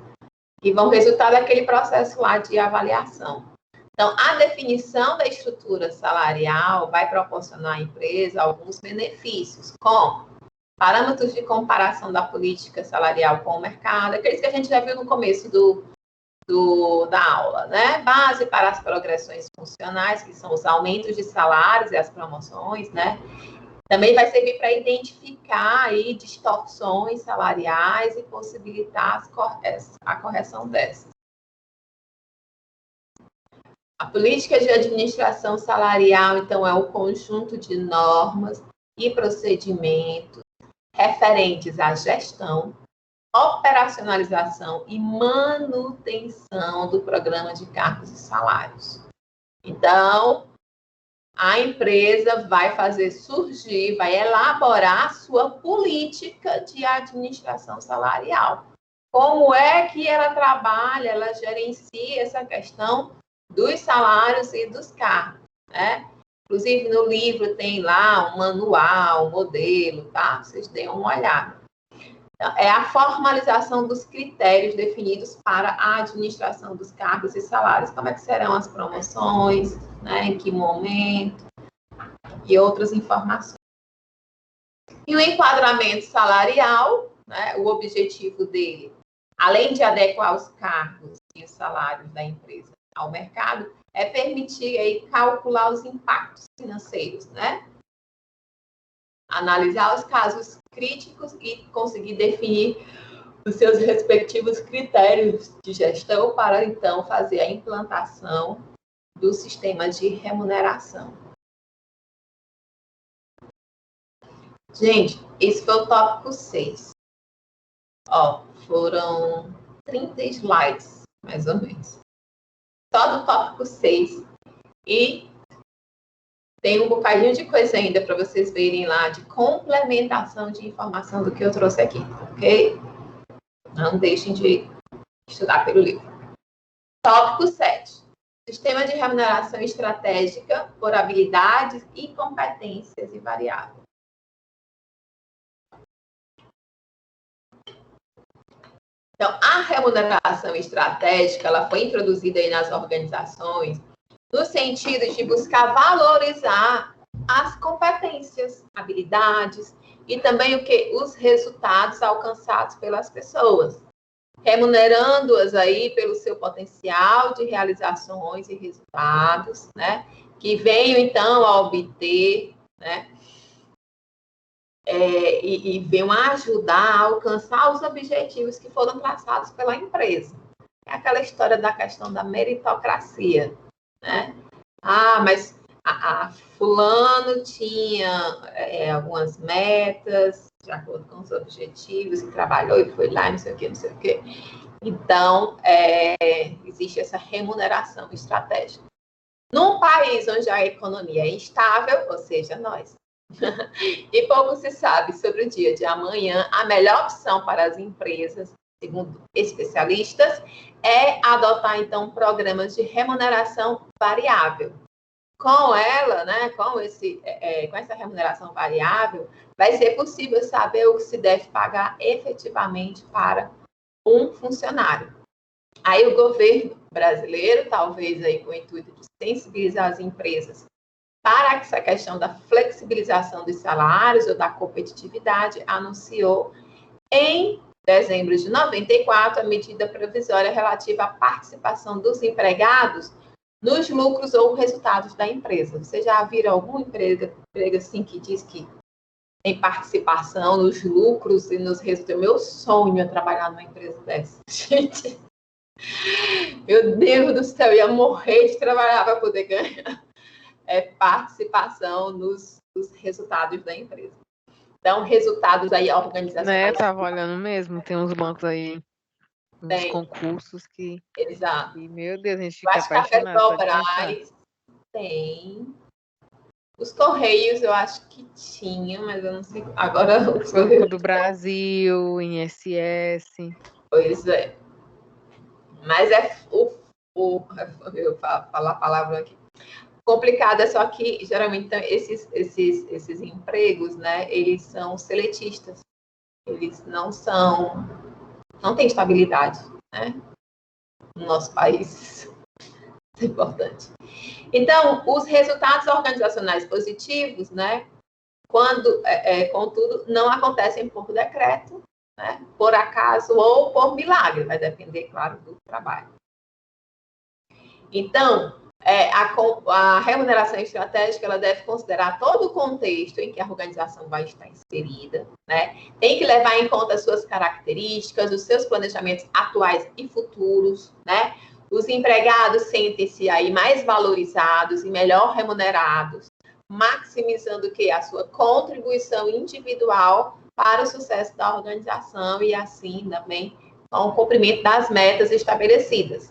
Speaker 1: que vão resultar daquele processo lá de avaliação. Então, a definição da estrutura salarial vai proporcionar à empresa alguns benefícios, como parâmetros de comparação da política salarial com o mercado, aqueles que a gente já viu no começo da aula, né? Base para as progressões funcionais, que são os aumentos de salários e as promoções, né? Também vai servir para identificar aí distorções salariais e possibilitar a correção dessas. A política de administração salarial, então, é o conjunto de normas e procedimentos referentes à gestão, operacionalização e manutenção do programa de cargos e salários. Então, a empresa vai fazer surgir, vai elaborar a sua política de administração salarial. Como é que ela trabalha, ela gerencia essa questão dos salários e dos cargos, né? Inclusive, no livro tem lá um manual, um modelo, tá? Vocês deem uma olhada. É a formalização dos critérios definidos para a administração dos cargos e salários. Como é que serão as promoções, né? Em que momento, e outras informações. E o enquadramento salarial, né? O objetivo dele, além de adequar os cargos e os salários da empresa ao mercado, é permitir aí calcular os impactos financeiros, né? Analisar os casos críticos e conseguir definir os seus respectivos critérios de gestão para, então, fazer a implantação do sistema de remuneração. Gente, esse foi o tópico 6. Ó, foram 30 slides, mais ou menos. Só do tópico 6. E tem um bocadinho de coisa ainda para vocês verem lá de complementação de informação do que eu trouxe aqui, ok? Não deixem de estudar pelo livro. Tópico 7. Sistema de remuneração estratégica por habilidades e competências e variáveis. Então, a remuneração estratégica, ela foi introduzida aí nas organizações no sentido de buscar valorizar as competências, habilidades e também os resultados alcançados pelas pessoas, remunerando-as aí pelo seu potencial de realizações e resultados, né, que venham então a obter, né, e venham a ajudar a alcançar os objetivos que foram traçados pela empresa. É aquela história da questão da meritocracia, né? Ah, mas a fulano tinha algumas metas de acordo com os objetivos, e trabalhou e foi lá, não sei o quê, não sei o quê. Então, existe essa remuneração estratégica. Num país onde a economia é instável, ou seja, nós, e pouco se sabe sobre o dia de amanhã, a melhor opção para as empresas, segundo especialistas, é adotar, então, programas de remuneração variável. Com ela, né, com essa remuneração variável, vai ser possível saber o que se deve pagar efetivamente para um funcionário. Aí o governo brasileiro, talvez aí com o intuito de sensibilizar as empresas para essa questão da flexibilização dos salários ou da competitividade, anunciou em dezembro de 94 a medida provisória relativa à participação dos empregados nos lucros ou resultados da empresa. Você já viram algum emprego assim que diz que tem participação nos lucros e nos resultados? Meu sonho é trabalhar numa empresa dessa. Gente, meu Deus do céu, eu ia morrer de trabalhar para poder ganhar participação nos resultados da empresa. Então, resultados aí organizacionais.
Speaker 2: Né, tava olhando mesmo, tem uns bancos aí, uns concursos que...
Speaker 1: Exato.
Speaker 2: E, meu Deus, a gente
Speaker 1: Eu
Speaker 2: fica
Speaker 1: acho que a
Speaker 2: apaixonado só de pensar.
Speaker 1: Petrobras tem. Os Correios eu acho que tinha, mas eu não sei. Agora o
Speaker 2: Banco do Brasil, INSS.
Speaker 1: Pois é. Mas eu falar a palavra aqui. Complicado é só que, geralmente, então, esses empregos, né, eles são seletistas. Eles não têm estabilidade, né, no nosso país. Isso é importante. Então, os resultados organizacionais positivos, né, contudo, não acontecem por decreto, né, por acaso ou por milagre, vai depender, claro, do trabalho. Então, a remuneração estratégica ela deve considerar todo o contexto em que a organização vai estar inserida, né? Tem que levar em conta as suas características, os seus planejamentos atuais e futuros, né? Os empregados sentem-se aí mais valorizados e melhor remunerados, maximizando a sua contribuição individual para o sucesso da organização e assim também com o cumprimento das metas estabelecidas.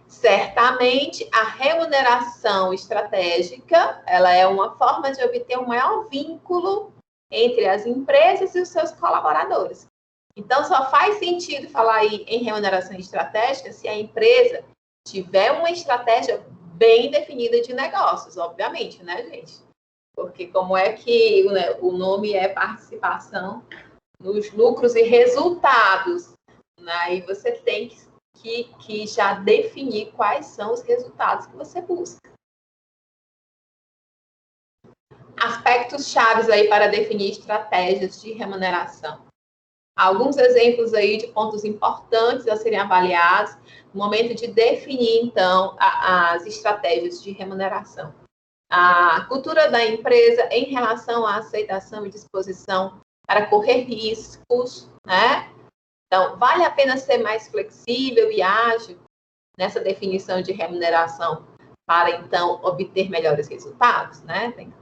Speaker 1: Certamente, a remuneração estratégica, ela é uma forma de obter um maior vínculo entre as empresas e os seus colaboradores. Então, só faz sentido falar aí em remuneração estratégica se a empresa tiver uma estratégia bem definida de negócios, obviamente, né, gente? Porque como é que o nome é participação nos lucros e resultados, né? Aí você tem que já definir quais são os resultados que você busca. Aspectos chaves aí para definir estratégias de remuneração. Alguns exemplos aí de pontos importantes a serem avaliados no momento de definir, então, as estratégias de remuneração. A cultura da empresa em relação à aceitação e disposição para correr riscos, né? Então, vale a pena ser mais flexível e ágil nessa definição de remuneração para, então, obter melhores resultados, né? Tem que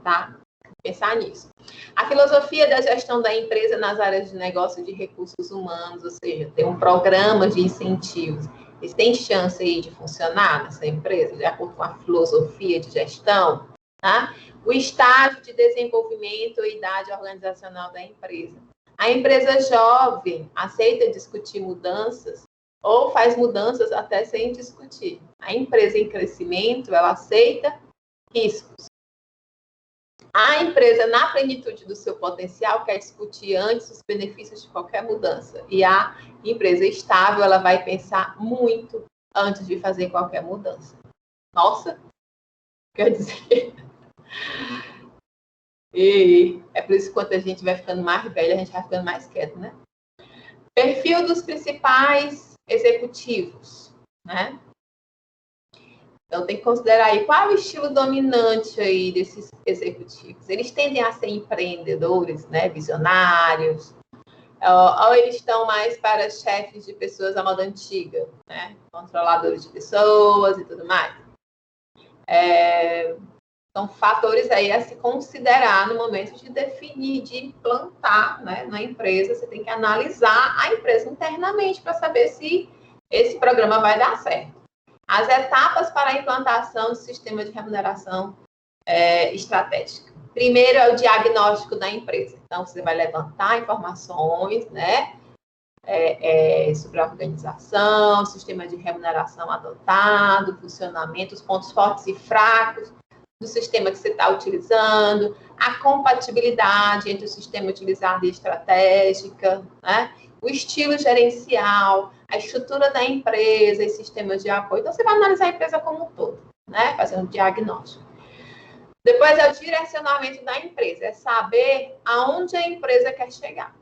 Speaker 1: pensar nisso. A filosofia da gestão da empresa nas áreas de negócio de recursos humanos, ou seja, ter um programa de incentivos. Eles têm chance aí de funcionar nessa empresa, de acordo com a filosofia de gestão, tá? O estágio de desenvolvimento e idade organizacional da empresa. A empresa jovem aceita discutir mudanças ou faz mudanças até sem discutir. A empresa em crescimento, ela aceita riscos. A empresa, na plenitude do seu potencial, quer discutir antes os benefícios de qualquer mudança. E a empresa estável, ela vai pensar muito antes de fazer qualquer mudança. Nossa, quer dizer... E é por isso que quando a gente vai ficando mais velha, a gente vai ficando mais quieto, né? Perfil dos principais executivos, né? Então, tem que considerar aí qual é o estilo dominante aí desses executivos. Eles tendem a ser empreendedores, né? Visionários, ou eles estão mais para chefes de pessoas à moda antiga, né? Controladores de pessoas e tudo mais. São fatores aí a se considerar no momento de definir, de implantar, né, na empresa. Você tem que analisar a empresa internamente para saber se esse programa vai dar certo. As etapas para a implantação do sistema de remuneração estratégica. Primeiro é o diagnóstico da empresa. Então, você vai levantar informações, né, sobre a organização, sistema de remuneração adotado, funcionamento, os pontos fortes e fracos do sistema que você está utilizando, a compatibilidade entre o sistema utilizado e estratégica, né? O estilo gerencial, a estrutura da empresa e sistemas de apoio. Então, você vai analisar a empresa como um todo, né? Fazendo um diagnóstico. Depois é o direcionamento da empresa, é saber aonde a empresa quer chegar.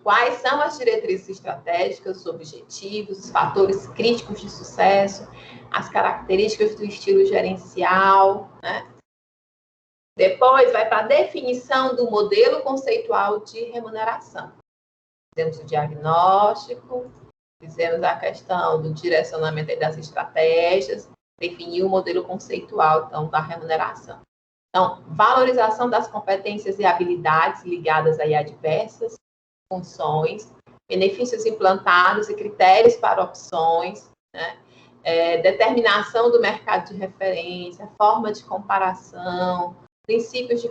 Speaker 1: Quais são as diretrizes estratégicas, os objetivos, os fatores críticos de sucesso, as características do estilo gerencial, né? Depois vai para a definição do modelo conceitual de remuneração. Fizemos o diagnóstico, fizemos a questão do direcionamento das estratégias, definir o modelo conceitual, então, da remuneração. Então, valorização das competências e habilidades ligadas aí a diversas funções, benefícios implantados e critérios para opções, né? Determinação do mercado de referência, forma de comparação, princípios de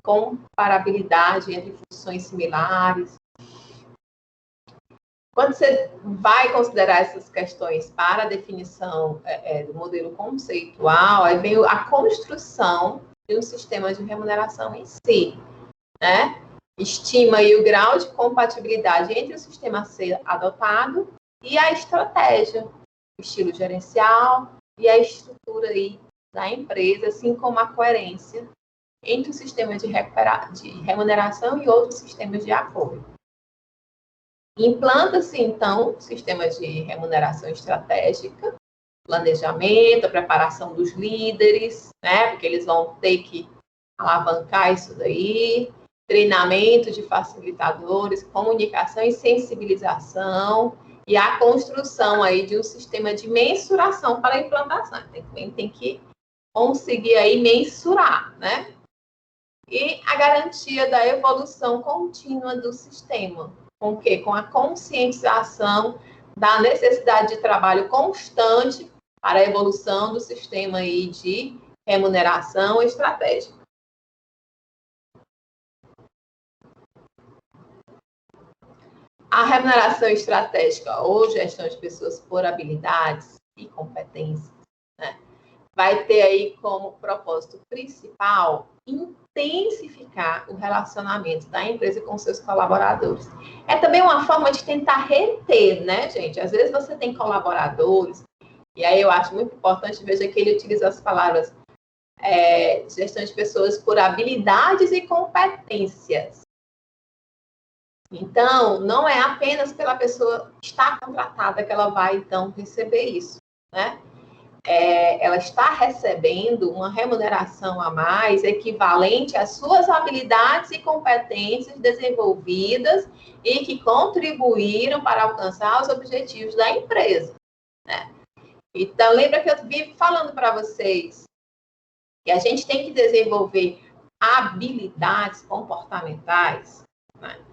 Speaker 1: comparabilidade entre funções similares. Quando você vai considerar essas questões para a definição do modelo conceitual, aí vem a construção de um sistema de remuneração em si, né? Estima aí o grau de compatibilidade entre o sistema a ser adotado e a estratégia, o estilo gerencial e a estrutura aí da empresa, assim como a coerência entre o sistema de remuneração e outros sistemas de apoio. Implanta-se, então, sistemas de remuneração estratégica, planejamento, a preparação dos líderes, né, porque eles vão ter que alavancar isso daí, treinamento de facilitadores, comunicação e sensibilização, e a construção aí de um sistema de mensuração para a implantação. Tem que conseguir aí mensurar, né? E a garantia da evolução contínua do sistema. Com o quê? Com a conscientização da necessidade de trabalho constante para a evolução do sistema aí de remuneração estratégica. A remuneração estratégica ou gestão de pessoas por habilidades e competências, né, vai ter aí como propósito principal intensificar o relacionamento da empresa com seus colaboradores. É também uma forma de tentar reter, né, gente? Às vezes você tem colaboradores, e aí eu acho muito importante, veja que ele utiliza as palavras gestão de pessoas por habilidades e competências. Então, não é apenas pela pessoa estar contratada que ela vai, então, receber isso, né? Ela está recebendo uma remuneração a mais equivalente às suas habilidades e competências desenvolvidas e que contribuíram para alcançar os objetivos da empresa, né? Então, lembra que eu vivo falando para vocês que a gente tem que desenvolver habilidades comportamentais, né?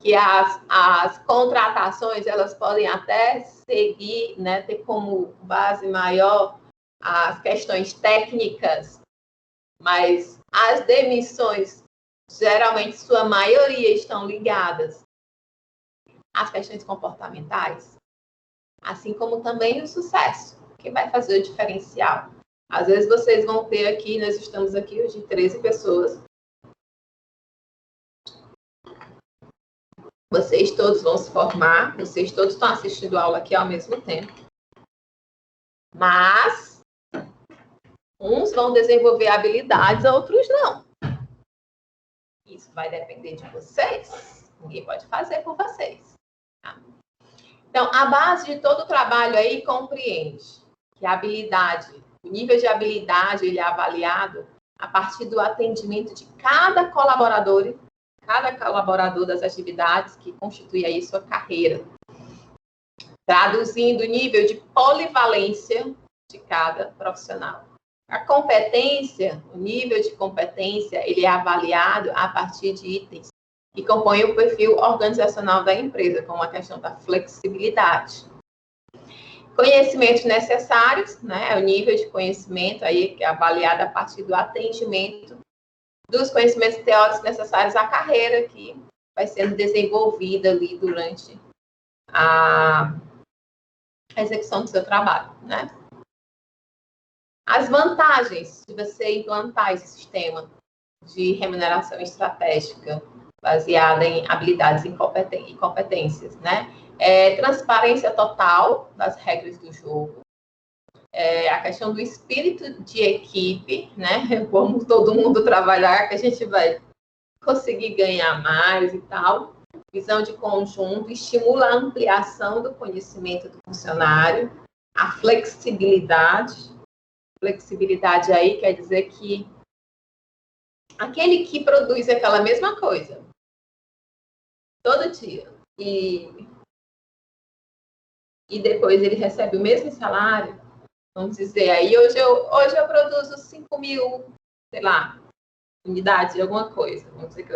Speaker 1: Que as contratações, elas podem até seguir, né, ter como base maior as questões técnicas, mas as demissões, geralmente, sua maioria estão ligadas às questões comportamentais, assim como também o sucesso, que vai fazer o diferencial. Às vezes vocês vão ter aqui, nós estamos aqui hoje 13 pessoas. Vocês todos vão se formar, vocês todos estão assistindo a aula aqui ao mesmo tempo. Mas uns vão desenvolver habilidades, outros não. Isso vai depender de vocês. Ninguém pode fazer por vocês. Tá? Então, a base de todo o trabalho aí compreende que a habilidade, o nível de habilidade, ele é avaliado a partir do atendimento de cada colaborador das atividades que constitui aí sua carreira. Traduzindo o nível de polivalência de cada profissional. A competência, o nível de competência, ele é avaliado a partir de itens que compõem o perfil organizacional da empresa, como a questão da flexibilidade. Conhecimentos necessários, né? O nível de conhecimento aí que é avaliado a partir do atendimento dos conhecimentos teóricos necessários à carreira que vai sendo desenvolvida ali durante a execução do seu trabalho, né? As vantagens de você implantar esse sistema de remuneração estratégica baseada em habilidades e competências, né? Transparência total das regras do jogo, a questão do espírito de equipe, né? Como todo mundo trabalhar, que a gente vai conseguir ganhar mais e tal. Visão de conjunto, estimula a ampliação do conhecimento do funcionário, a flexibilidade. Flexibilidade aí quer dizer que aquele que produz aquela mesma coisa todo dia e depois ele recebe o mesmo salário, vamos dizer, aí hoje eu produzo 5.000, sei lá, unidades de alguma coisa, vamos dizer que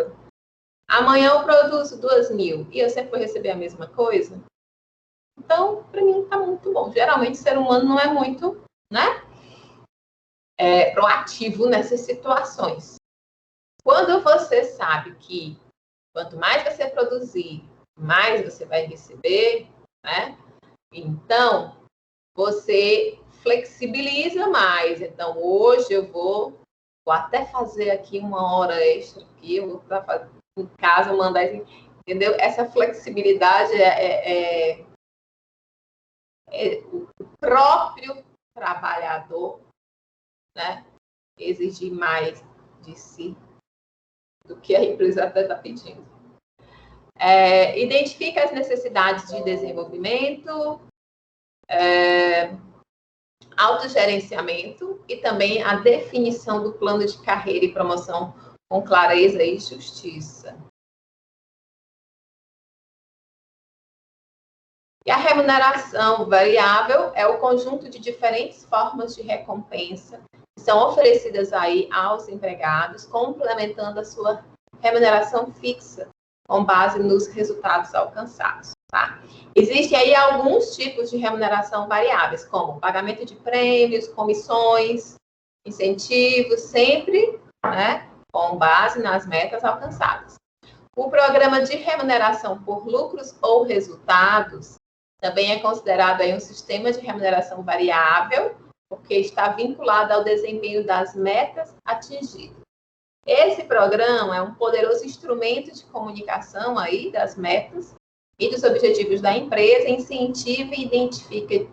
Speaker 1: amanhã eu produzo 2.000 e eu sempre vou receber a mesma coisa. Então, para mim, está muito bom. Geralmente, o ser humano não é muito, né, proativo nessas situações. Quando você sabe que quanto mais você produzir, mais você vai receber, né? Então, você flexibiliza mais. Então, hoje eu vou até fazer aqui 1 hora extra aqui, eu vou fazer em casa, mandar, entendeu? Essa flexibilidade o próprio trabalhador, né, exigir mais de si do que a empresa até está pedindo. Identifica as necessidades de desenvolvimento, autogerenciamento e também a definição do plano de carreira e promoção com clareza e justiça. E a remuneração variável é o conjunto de diferentes formas de recompensa que são oferecidas aí aos empregados, complementando a sua remuneração fixa, com base nos resultados alcançados. Tá? Existem aí alguns tipos de remuneração variáveis, como pagamento de prêmios, comissões, incentivos, sempre, né, com base nas metas alcançadas. O programa de remuneração por lucros ou resultados também é considerado aí um sistema de remuneração variável, porque está vinculado ao desempenho das metas atingidas. Esse programa é um poderoso instrumento de comunicação aí das metas e dos objetivos da empresa, incentiva e identifica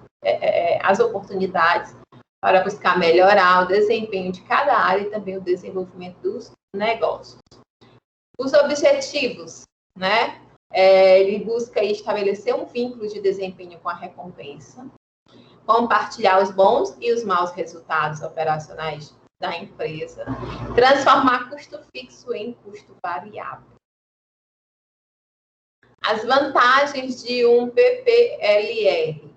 Speaker 1: as oportunidades para buscar melhorar o desempenho de cada área e também o desenvolvimento dos negócios. Os objetivos, né? Ele busca estabelecer um vínculo de desempenho com a recompensa, compartilhar os bons e os maus resultados operacionais da empresa, transformar custo fixo em custo variável. As vantagens de um PPLR.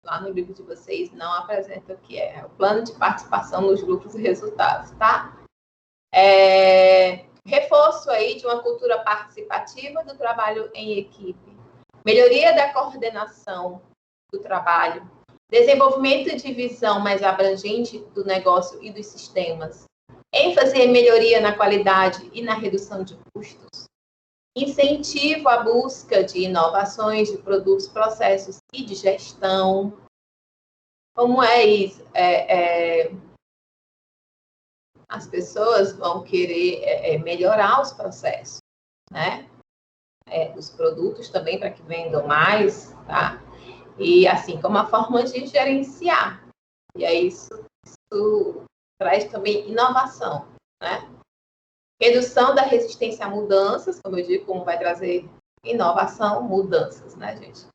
Speaker 1: Lá no livro de vocês não apresenta o que é o plano de participação nos lucros e resultados, tá? Reforço aí de uma cultura participativa do trabalho em equipe, melhoria da coordenação do trabalho, desenvolvimento de visão mais abrangente do negócio e dos sistemas, ênfase em melhoria na qualidade e na redução de custos, incentivo à busca de inovações de produtos, processos e de gestão, Como é isso? As pessoas vão querer melhorar os processos, né? Os produtos também para que vendam mais, tá? E assim, como a forma de gerenciar. E aí isso traz também inovação, né? Redução da resistência a mudanças, como eu digo, como vai trazer inovação, mudanças, né, gente?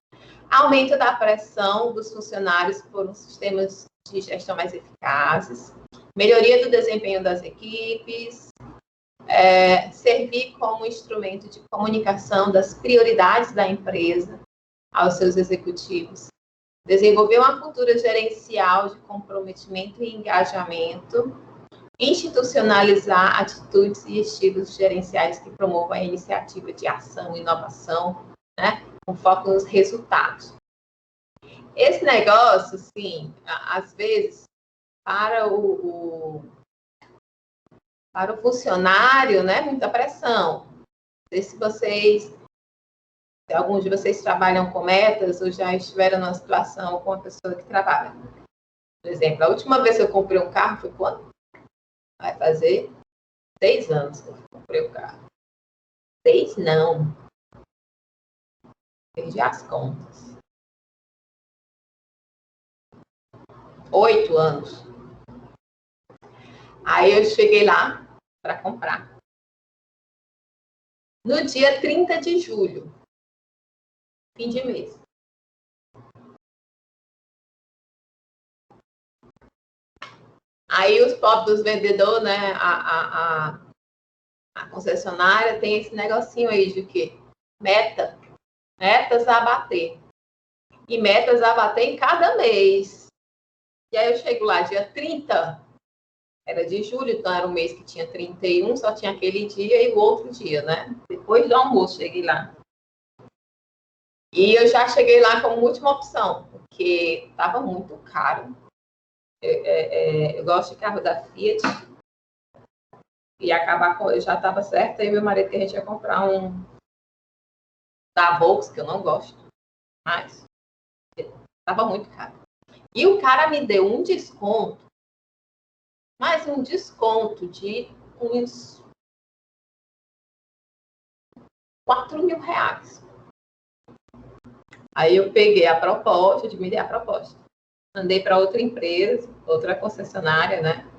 Speaker 1: Aumento da pressão dos funcionários por sistemas de gestão mais eficazes, melhoria do desempenho das equipes, servir como instrumento de comunicação das prioridades da empresa aos seus executivos, desenvolver uma cultura gerencial de comprometimento e engajamento, institucionalizar atitudes e estilos gerenciais que promovam a iniciativa de ação e inovação, né, com foco nos resultados. Esse negócio, assim, às vezes, para o funcionário, né, muita pressão. Não sei se alguns de vocês trabalham com metas ou já estiveram numa situação com uma pessoa que trabalha. Por exemplo, a última vez que eu comprei um carro foi quando? Vai fazer 6 anos que eu comprei o carro. 6 não. Perdi as contas. 8 anos. Aí eu cheguei lá para comprar. No dia 30 de julho. Fim de mês. Aí os pobres vendedores, né, a concessionária tem esse negocinho aí de quê? Metas a bater. E metas a bater em cada mês. E aí eu chego lá, dia 30, era de julho, então era um mês que tinha 31, só tinha aquele dia e o outro dia, né? Depois do almoço, cheguei lá. E eu já cheguei lá como última opção, porque estava muito caro. Eu gosto de carro da Fiat. E eu já estava certa, e meu marido que a gente ia comprar um da Volks, que eu não gosto, mas estava muito caro. E o cara me deu um desconto, mas um desconto de uns R$4.000. Aí eu peguei a proposta, admiti a proposta. Mandei para outra empresa, outra concessionária, né?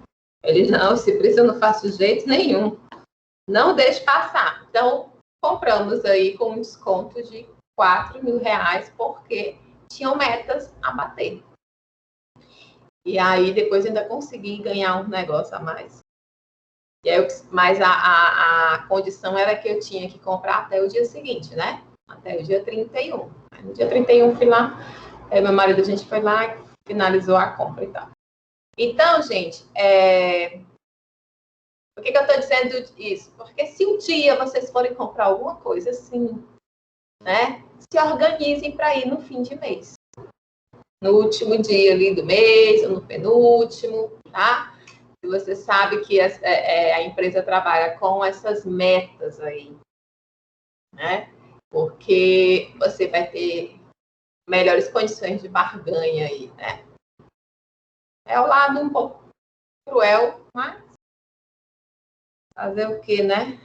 Speaker 1: Ele, não, se precisa, eu não faço jeito nenhum. Não deixe passar. Então, compramos aí com um desconto de R$4.000, porque tinham metas a bater. E aí, depois ainda consegui ganhar um negócio a mais. E aí, mas a condição era que eu tinha que comprar até o dia seguinte, né? Até o dia 31. Aí, no dia 31, fui lá, meu marido, a gente foi lá e finalizou a compra e tal. Então, gente, por que eu estou dizendo isso? Porque se um dia vocês forem comprar alguma coisa assim, né? Se organizem para ir no fim de mês. No último dia ali do mês, ou no penúltimo, tá? E você sabe que a empresa trabalha com essas metas aí, né? Porque você vai ter melhores condições de barganha aí, né? É o lado um pouco cruel, mas fazer o quê, né?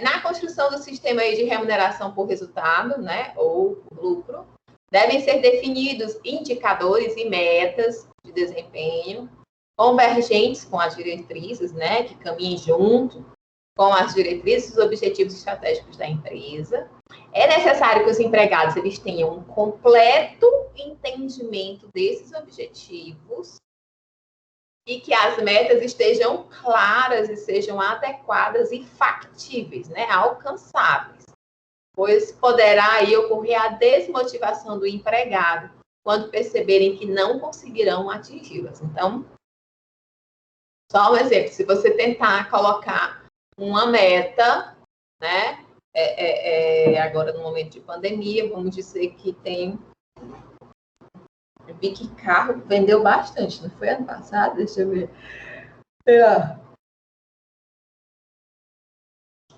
Speaker 1: Na construção do sistema aí de remuneração por resultado, né, ou por lucro, devem ser definidos indicadores e metas de desempenho convergentes com as diretrizes, né, que caminhem junto com as diretrizes e os objetivos estratégicos da empresa. É necessário que os empregados eles tenham um completo entendimento desses objetivos e que as metas estejam claras e sejam adequadas e factíveis, né, alcançáveis, pois poderá aí ocorrer a desmotivação do empregado quando perceberem que não conseguirão atingi-las. Então, só um exemplo, se você tentar colocar uma meta, né, agora no momento de pandemia, vamos dizer que tem... Eu vi que carro vendeu bastante, não foi ano passado? Deixa eu ver.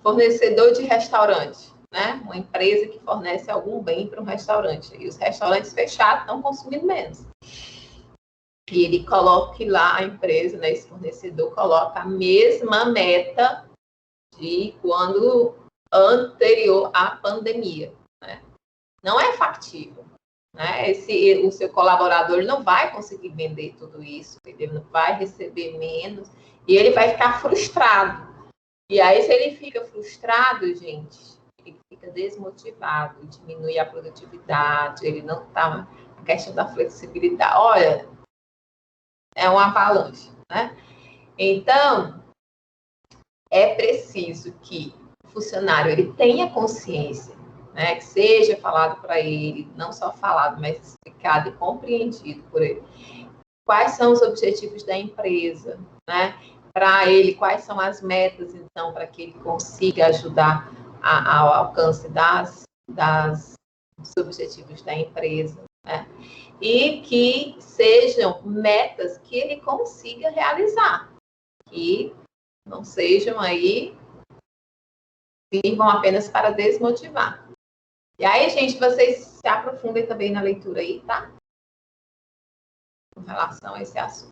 Speaker 1: Fornecedor de restaurante. né? Uma empresa que fornece algum bem para um restaurante. E os restaurantes fechados estão consumindo menos. E ele coloca lá, a empresa, né, esse fornecedor, coloca a mesma meta de quando anterior à pandemia, né? Não é factível, né? O seu colaborador não vai conseguir vender tudo isso, ele não vai receber menos e ele vai ficar frustrado. E aí, se ele fica frustrado, gente, ele fica desmotivado, diminui a produtividade, ele não está na questão da flexibilidade. Olha, é uma avalanche, né? Então, é preciso que o funcionário ele tenha consciência, né? Que seja falado para ele, não só falado, mas explicado e compreendido por ele. Quais são os objetivos da empresa, né? Para ele, quais são as metas, então, para que ele consiga ajudar ao alcance dos objetivos da empresa, né? E que sejam metas que ele consiga realizar, que não sejam aí, sirvam apenas para desmotivar. E aí, gente, vocês se aprofundem também na leitura aí, tá? Com relação a esse assunto.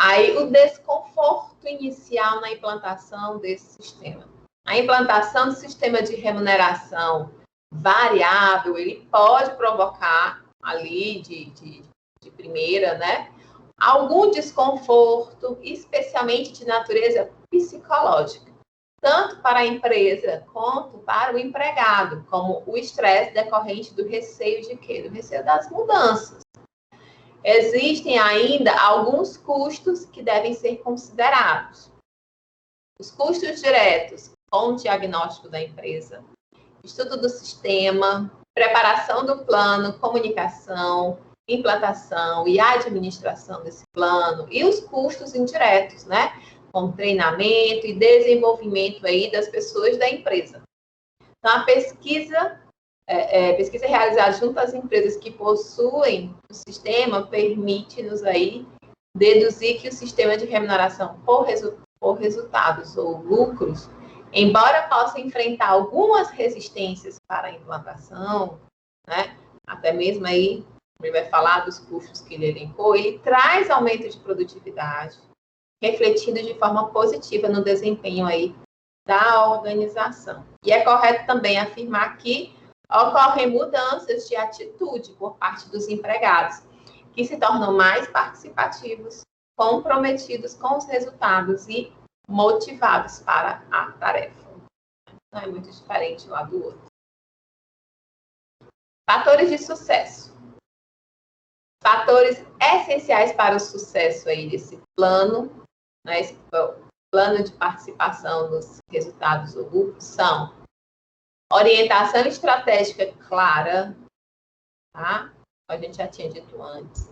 Speaker 1: Aí, o desconforto inicial na implantação desse sistema. A implantação do sistema de remuneração variável, ele pode provocar ali de primeira, né? Algum desconforto, especialmente de natureza psicológica, tanto para a empresa quanto para o empregado, como o estresse decorrente do receio de quê? Do receio das mudanças. Existem ainda alguns custos que devem ser considerados. Os custos diretos com o diagnóstico da empresa, estudo do sistema, preparação do plano, comunicação, implantação e administração desse plano, e os custos indiretos, né? Com treinamento e desenvolvimento aí das pessoas da empresa. Então, a pesquisa realizada junto às empresas que possuem o sistema permite-nos aí deduzir que o sistema de remuneração por resultados ou lucros, embora possa enfrentar algumas resistências para a implantação, né, até mesmo aí, ele vai falar dos custos que ele elencou, ele traz aumento de produtividade, refletindo de forma positiva no desempenho aí da organização. E é correto também afirmar que ocorrem mudanças de atitude por parte dos empregados, que se tornam mais participativos, comprometidos com os resultados e motivados para a tarefa. Não é muito diferente lá do outro. Fatores de sucesso. Fatores essenciais para o sucesso aí desse plano, né, esse plano de participação nos resultados do lucro são orientação estratégica clara, tá? A gente já tinha dito antes.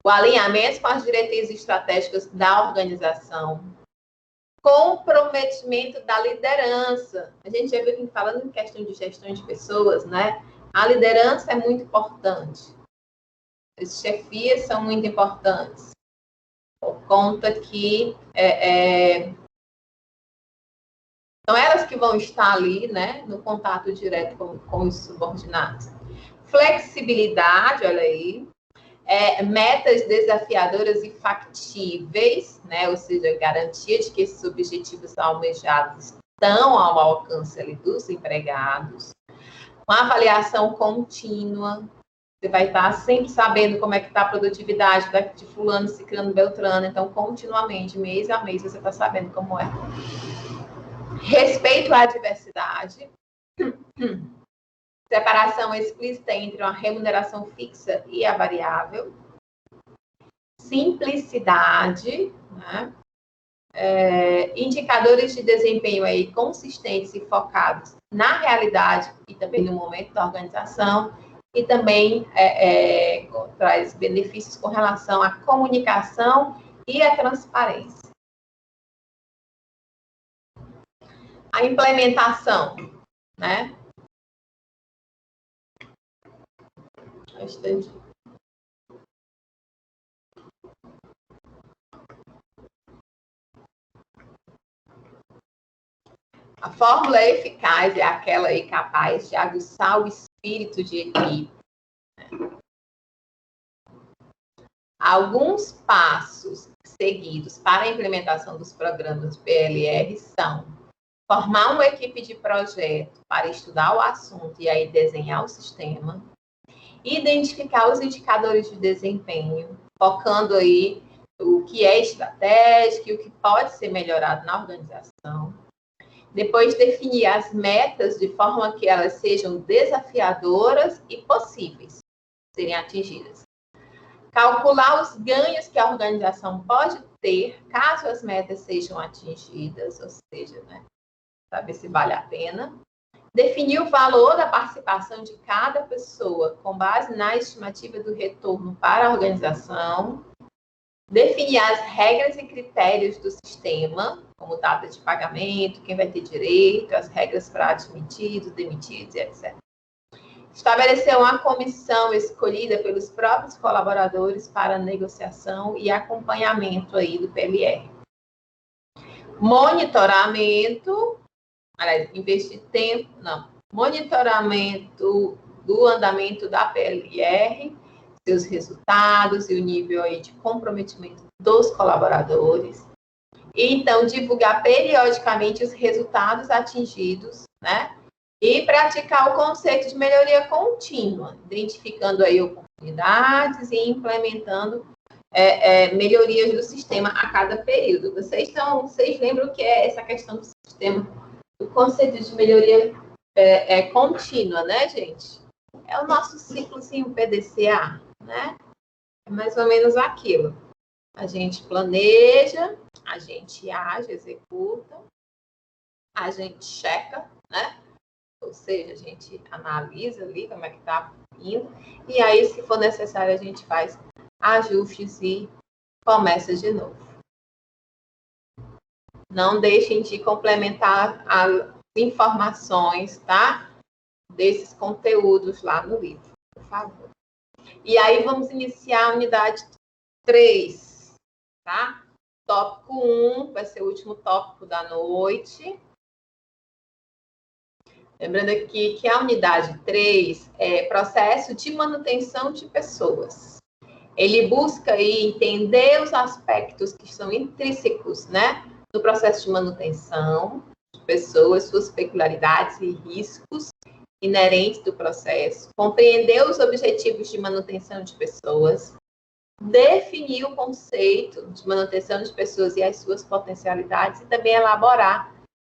Speaker 1: O alinhamento com as diretrizes estratégicas da organização. Comprometimento da liderança. A gente já viu que falando em questão de gestão de pessoas, né? A liderança é muito importante. As chefias são muito importantes. Por conta que são elas que vão estar ali, né? No contato direto com os subordinados. Flexibilidade, olha aí. Metas desafiadoras e factíveis, né? Ou seja, garantia de que esses objetivos almejados estão ao alcance ali dos empregados. Uma avaliação contínua. Você vai estar sempre sabendo como é que está a produtividade de fulano, ciclano, beltrano. Então, continuamente, mês a mês, você está sabendo como é. Respeito à diversidade. Separação explícita entre uma remuneração fixa e a variável. Simplicidade, né? Indicadores de desempenho aí consistentes e focados na realidade e também no momento da organização, e também traz benefícios com relação à comunicação e à transparência. A implementação, né? Bastante. fórmula eficaz é aquela aí capaz de aguçar o espírito de equipe. Alguns passos seguidos para a implementação dos programas de PLR são formar uma equipe de projeto para estudar o assunto e aí desenhar o sistema, identificar os indicadores de desempenho, focando aí o que é estratégico e o que pode ser melhorado na organização. Depois, definir as metas de forma que elas sejam desafiadoras e possíveis de serem atingidas. Calcular os ganhos que a organização pode ter caso as metas sejam atingidas, ou seja, né, saber se vale a pena. Definir o valor da participação de cada pessoa com base na estimativa do retorno para a organização. Definir as regras e critérios do sistema, como data de pagamento, quem vai ter direito, as regras para admitidos, demitidos, etc. Estabelecer uma comissão escolhida pelos próprios colaboradores para negociação e acompanhamento aí do PLR. Monitoramento, aliás, monitoramento do andamento da PLR, seus resultados e o nível aí de comprometimento dos colaboradores. E, então, divulgar periodicamente os resultados atingidos, né? E praticar o conceito de melhoria contínua, identificando aí oportunidades e implementando melhorias do sistema a cada período. Vocês lembram o que é essa questão do sistema, do conceito de melhoria contínua, né, gente? É o nosso ciclozinho PDCA, né? É mais ou menos aquilo. A gente planeja, a gente age, executa, a gente checa, né? Ou seja, a gente analisa ali como é que está indo, e aí, se for necessário, a gente faz ajustes e começa de novo. Não deixem de complementar as informações, tá? Desses conteúdos lá no livro, por favor. E aí, vamos iniciar a unidade 3, tá? Tópico 1 vai ser o último tópico da noite. Lembrando aqui que a unidade 3 é processo de manutenção de pessoas. Ele busca aí entender os aspectos que são intrínsecos, né, do processo de manutenção de pessoas, suas peculiaridades e riscos inerentes do processo, compreender os objetivos de manutenção de pessoas, definir o conceito de manutenção de pessoas e as suas potencialidades e também elaborar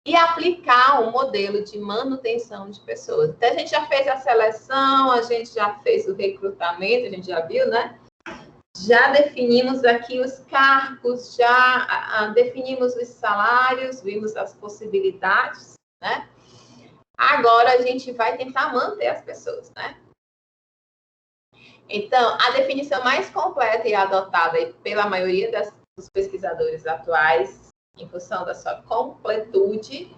Speaker 1: e aplicar um modelo de manutenção de pessoas. Então, a gente já fez a seleção, a gente já fez o recrutamento, a gente já viu, né? Já definimos aqui os cargos, já definimos os salários, vimos as possibilidades, né? Agora, a gente vai tentar manter as pessoas, né? Então, a definição mais completa e adotada pela maioria dos pesquisadores atuais, em função da sua completude,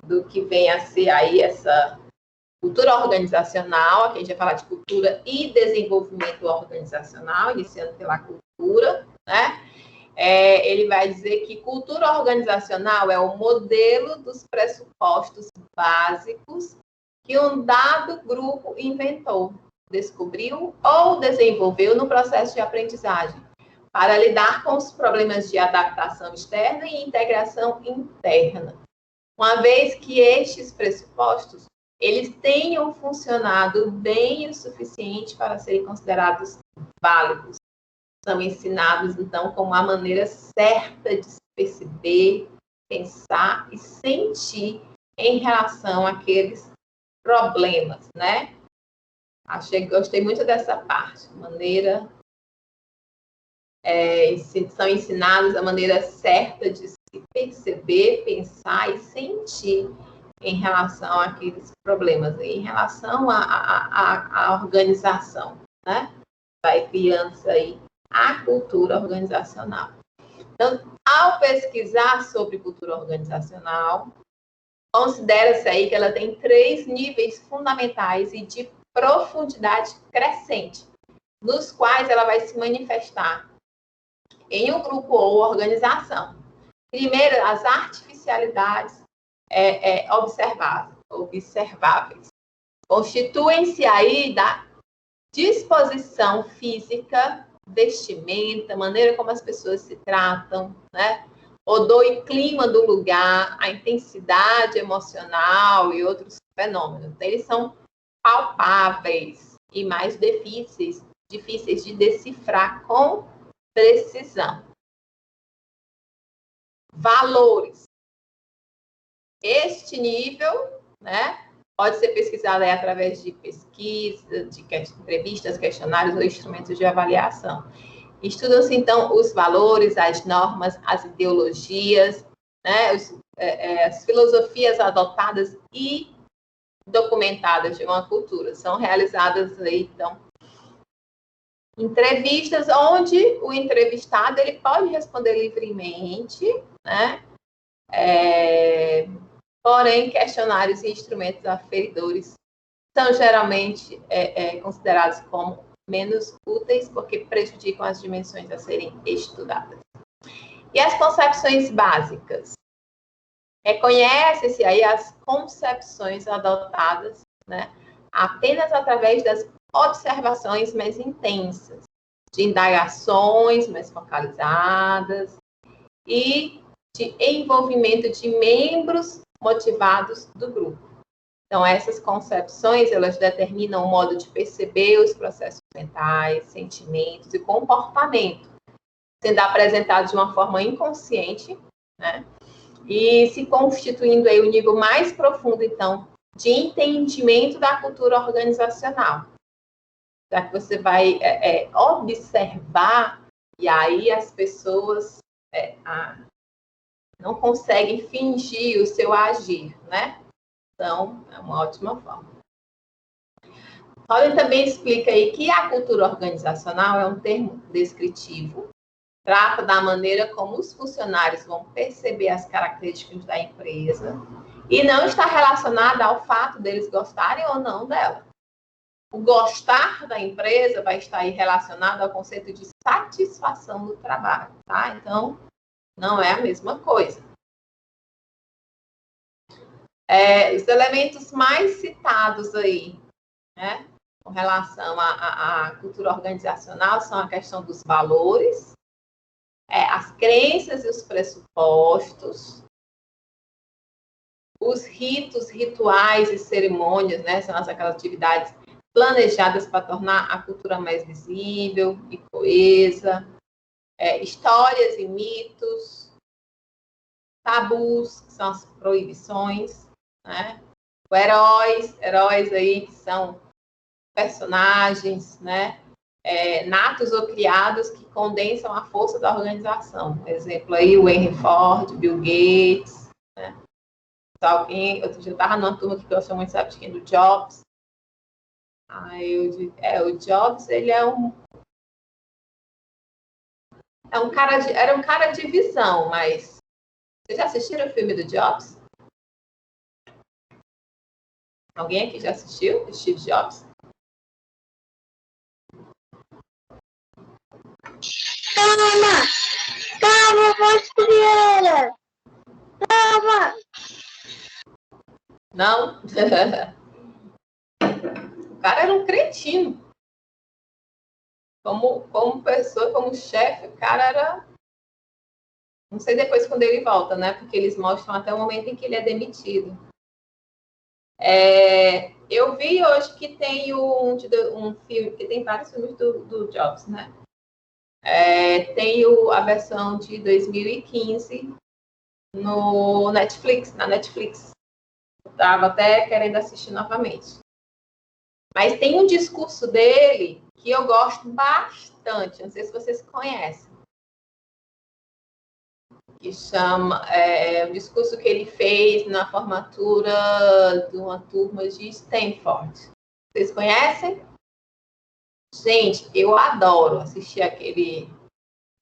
Speaker 1: do que vem a ser aí essa cultura organizacional, aqui a gente vai falar de cultura e desenvolvimento organizacional, iniciando pela cultura, né? Ele vai dizer que cultura organizacional é o modelo dos pressupostos básicos que um dado grupo inventou, descobriu ou desenvolveu no processo de aprendizagem, para lidar com os problemas de adaptação externa e integração interna. Uma vez que estes pressupostos, eles tenham funcionado bem o suficiente para serem considerados válidos. São ensinados, então, como a maneira certa de se perceber, pensar e sentir em relação àqueles problemas, né? Gostei muito dessa parte, são ensinados a maneira certa de se perceber, pensar e sentir em relação àqueles problemas, em relação à organização, né? Vai criando aí a cultura organizacional. Então, ao pesquisar sobre cultura organizacional, considera-se aí que ela tem 3 níveis fundamentais e de profundidade crescente, nos quais ela vai se manifestar em um grupo ou organização. Primeiro, as artificialidades, observáveis. Constituem-se aí da disposição física, vestimenta, maneira como as pessoas se tratam, né? Odor e clima do lugar, a intensidade emocional e outros fenômenos. Eles são palpáveis e mais difíceis de decifrar com precisão. Valores. Este nível, né, pode ser pesquisado aí através de pesquisa, de entrevistas, questionários ou instrumentos de avaliação. Estudam-se, então, os valores, as normas, as ideologias, né, as filosofias adotadas e documentadas de uma cultura. São realizadas aí, então, entrevistas onde o entrevistado ele pode responder livremente, né? Porém, questionários e instrumentos aferidores são geralmente considerados como menos úteis porque prejudicam as dimensões a serem estudadas. E as concepções básicas? Reconhece-se aí as concepções adotadas, né, apenas através das observações mais intensas, de indagações mais focalizadas e de envolvimento de membros motivados do grupo. Então, essas concepções, elas determinam o modo de perceber os processos mentais, sentimentos e comportamento, sendo apresentados de uma forma inconsciente, né? E se constituindo aí o nível mais profundo, então, de entendimento da cultura organizacional. Já que você vai observar, e aí as pessoas não conseguem fingir o seu agir, né? Então, é uma ótima forma. Holden também explica aí que a cultura organizacional é um termo descritivo, trata da maneira como os funcionários vão perceber as características da empresa e não está relacionada ao fato deles gostarem ou não dela. O gostar da empresa vai estar aí relacionado ao conceito de satisfação do trabalho, tá? Então, não é a mesma coisa. Os elementos mais citados aí, né, com relação à cultura organizacional são a questão dos valores, as crenças e os pressupostos, os ritos, rituais e cerimônias, né, são aquelas atividades planejadas para tornar a cultura mais visível e coesa, histórias e mitos, tabus, que são as proibições, né? Heróis aí que são personagens, né? Natos ou criados que condensam a força da organização. Exemplo aí, o Henry Ford, Bill Gates, né? Outro dia eu estava numa turma que gosta muito, sabe, de quem? Do Jobs. O Jobs, ele era um cara de visão, mas vocês já assistiram o filme do Jobs? Alguém aqui já assistiu Steve Jobs?
Speaker 3: Calma, voz criança! Calma!
Speaker 1: Não? O cara era um cretino. Como pessoa, como chefe, o cara era... Não sei depois quando ele volta, né? Porque eles mostram até o momento em que ele é demitido. Eu vi hoje que tem um filme, que tem vários filmes do Jobs, né? Tem a versão de 2015 na Netflix. Estava até querendo assistir novamente. Mas tem um discurso dele que eu gosto bastante, não sei se vocês conhecem, que chama o discurso que ele fez na formatura de uma turma de Stanford. Vocês conhecem? Gente, eu adoro assistir aquele...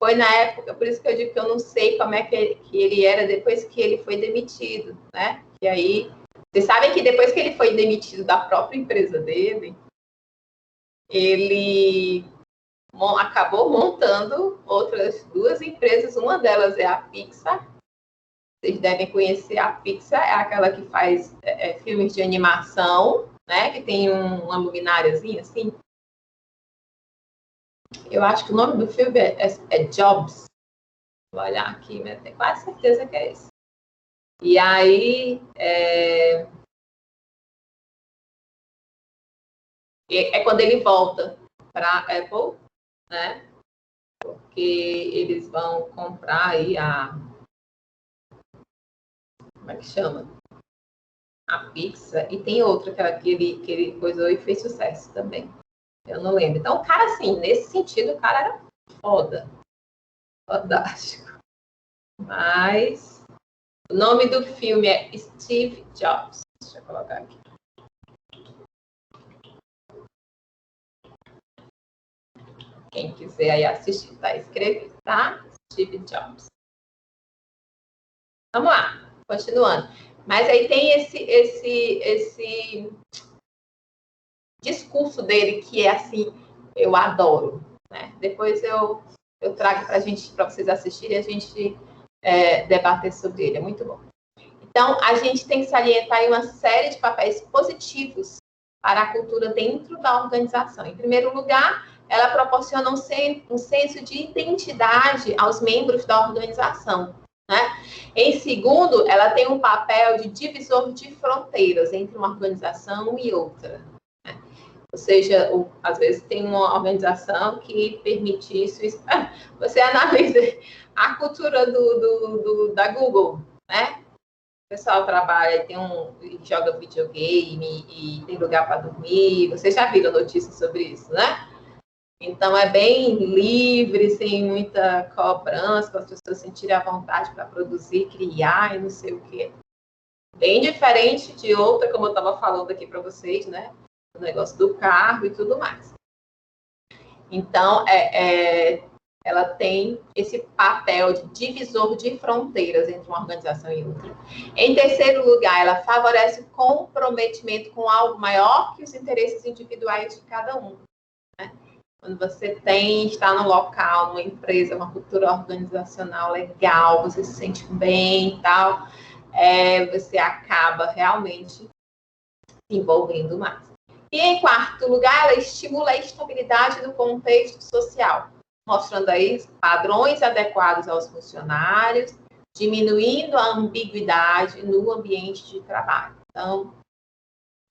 Speaker 1: Foi na época, por isso que eu digo que eu não sei como é que ele era depois que ele foi demitido, né? E aí, vocês sabem que depois que ele foi demitido da própria empresa dele, ele acabou montando outras duas empresas, uma delas é a Pixar. Vocês devem conhecer a Pixar, é aquela que faz filmes de animação, né? Que tem uma lumináriazinha assim. Eu acho que o nome do filme é Jobs. Vou olhar aqui, mas tenho quase certeza que é esse. E aí, é quando ele volta para a Apple, né? Porque eles vão comprar aí como é que chama? A Pixar. E tem outra que ele coisou e fez sucesso também. Eu não lembro. Então, o cara, assim, nesse sentido, o cara era foda. Fantástico. Mas o nome do filme é Steve Jobs. Deixa eu colocar aqui. Quem quiser aí assistir, tá escrito, tá? Steve Jobs. Vamos lá, continuando. Mas aí tem esse discurso dele que é assim, eu adoro, né? Depois eu trago para vocês assistirem e a gente debater sobre ele. É muito bom. Então, a gente tem que salientar aí uma série de papéis positivos para a cultura dentro da organização. Em primeiro lugar, ela proporciona um senso de identidade aos membros da organização, né? Em segundo, ela tem um papel de divisor de fronteiras entre uma organização e outra, né? Ou seja, às vezes tem uma organização que permite isso. Você analisa a cultura da Google, né? O pessoal trabalha, joga videogame e tem lugar para dormir. Vocês já viram notícias sobre isso, né? Então, é bem livre, sem muita cobrança, para as pessoas sentirem a vontade para produzir, criar e não sei o quê. Bem diferente de outra, como eu estava falando aqui para vocês, né? O negócio do carro e tudo mais. Então, ela tem esse papel de divisor de fronteiras entre uma organização e outra. Em terceiro lugar, ela favorece o comprometimento com algo maior que os interesses individuais de cada um, né? Quando você está no local, numa empresa, uma cultura organizacional legal, você se sente bem e tal, você acaba realmente se envolvendo mais. E em quarto lugar, ela estimula a estabilidade do contexto social, mostrando aí padrões adequados aos funcionários, diminuindo a ambiguidade no ambiente de trabalho. Então,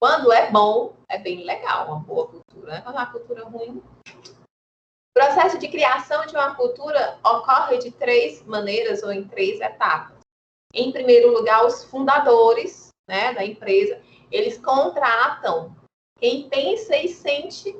Speaker 1: quando é bom, é bem legal, uma boa cultura, né? Quando é uma cultura ruim. O processo de criação de uma cultura ocorre de 3 maneiras ou em 3 etapas. Em primeiro lugar, os fundadores, né, da empresa, eles contratam quem pensa e sente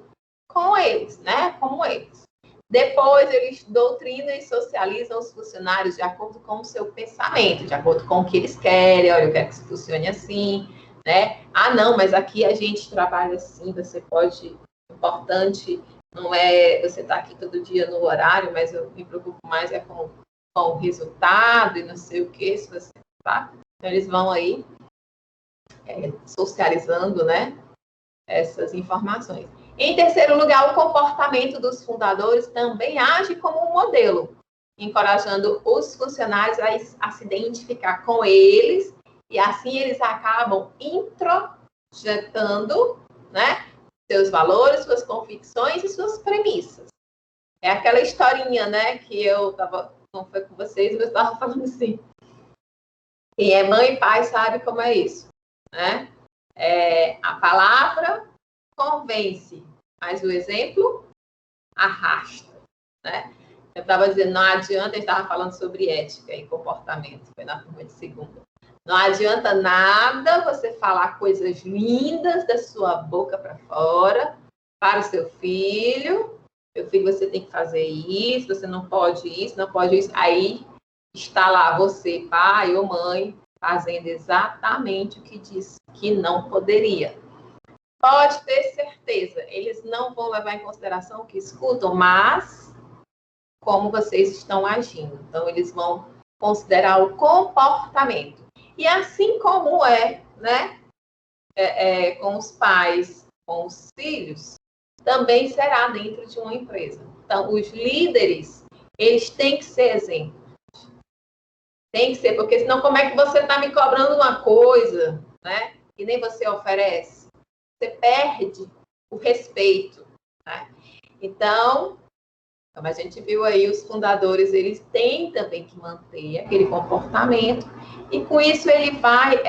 Speaker 1: com eles, né, como eles. Depois, eles doutrinam e socializam os funcionários de acordo com o seu pensamento, de acordo com o que eles querem. Olha, eu quero que isso funcione assim, né? Ah, não, mas aqui a gente trabalha assim, você pode... Importante não é você estar aqui todo dia no horário, mas eu me preocupo mais com o resultado e não sei o que, se você tá. Então, eles vão aí socializando, né, essas informações. Em terceiro lugar, o comportamento dos fundadores também age como um modelo, encorajando os funcionários a se identificar com eles, e assim eles acabam introjetando, né, seus valores, suas convicções e suas premissas. É aquela historinha, né, que eu estava, não foi com vocês, mas eu estava falando assim. Quem é mãe e pai sabe como é isso, né? A palavra convence, mas o exemplo arrasta, né? Eu estava dizendo, não adianta, eu estava falando sobre ética e comportamento, foi na turma de segunda. Não adianta nada você falar coisas lindas da sua boca para fora, para o seu filho. Meu filho, você tem que fazer isso, você não pode isso, não pode isso. Aí está lá você, pai ou mãe, fazendo exatamente o que disse que não poderia. Pode ter certeza, eles não vão levar em consideração o que escutam, mas como vocês estão agindo. Então, eles vão considerar o comportamento. E assim como né, com os pais, com os filhos, também será dentro de uma empresa. Então, os líderes, eles têm que ser exemplos. Tem que ser, porque senão como é que você está me cobrando uma coisa, né? Que nem você oferece? Você perde o respeito, né? Então, como a gente viu aí, os fundadores, eles têm também que manter aquele comportamento e com isso ele vai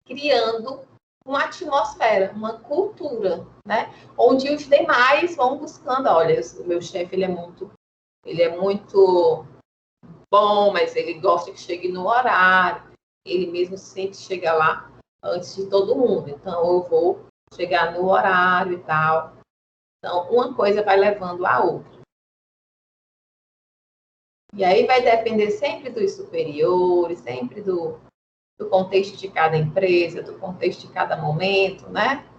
Speaker 1: criando uma atmosfera, uma cultura, né? Onde os demais vão buscando, olha, o meu chefe, ele é muito bom, mas ele gosta que chegue no horário, ele mesmo sempre chega lá antes de todo mundo, então eu vou chegar no horário e tal. Então, uma coisa vai levando a outra. E aí vai depender sempre dos superiores, sempre do contexto de cada empresa, do contexto de cada momento, né?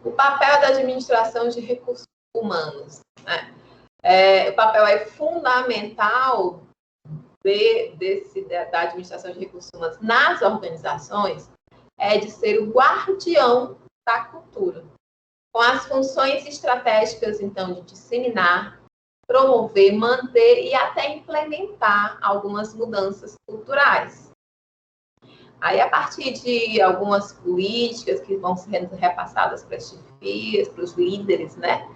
Speaker 1: O papel da administração de recursos humanos, né? O papel é fundamental da administração de recursos humanos nas organizações é de ser o guardião da cultura, com as funções estratégicas, então, de disseminar, promover, manter e até implementar algumas mudanças culturais. Aí, a partir de algumas políticas que vão sendo repassadas para as chefias, para os líderes, né?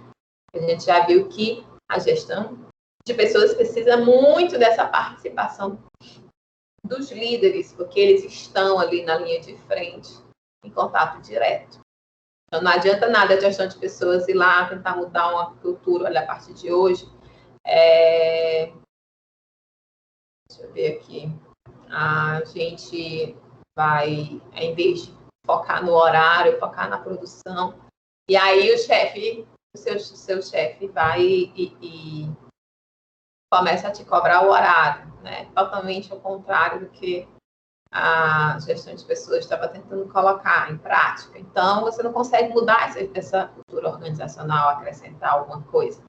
Speaker 1: A gente já viu que a gestão de pessoas precisa muito dessa participação dos líderes, porque eles estão ali na linha de frente, em contato direto. Então, não adianta nada a gestão de pessoas ir lá tentar mudar uma cultura, olha, a partir de hoje. Deixa eu ver aqui. A gente vai, em vez de focar no horário, focar na produção. E aí o chefe, o seu chefe vai e começa a te cobrar o horário, né? Totalmente ao contrário do que a gestão de pessoas estava tentando colocar em prática. Então, você não consegue mudar essa cultura organizacional, acrescentar alguma coisa.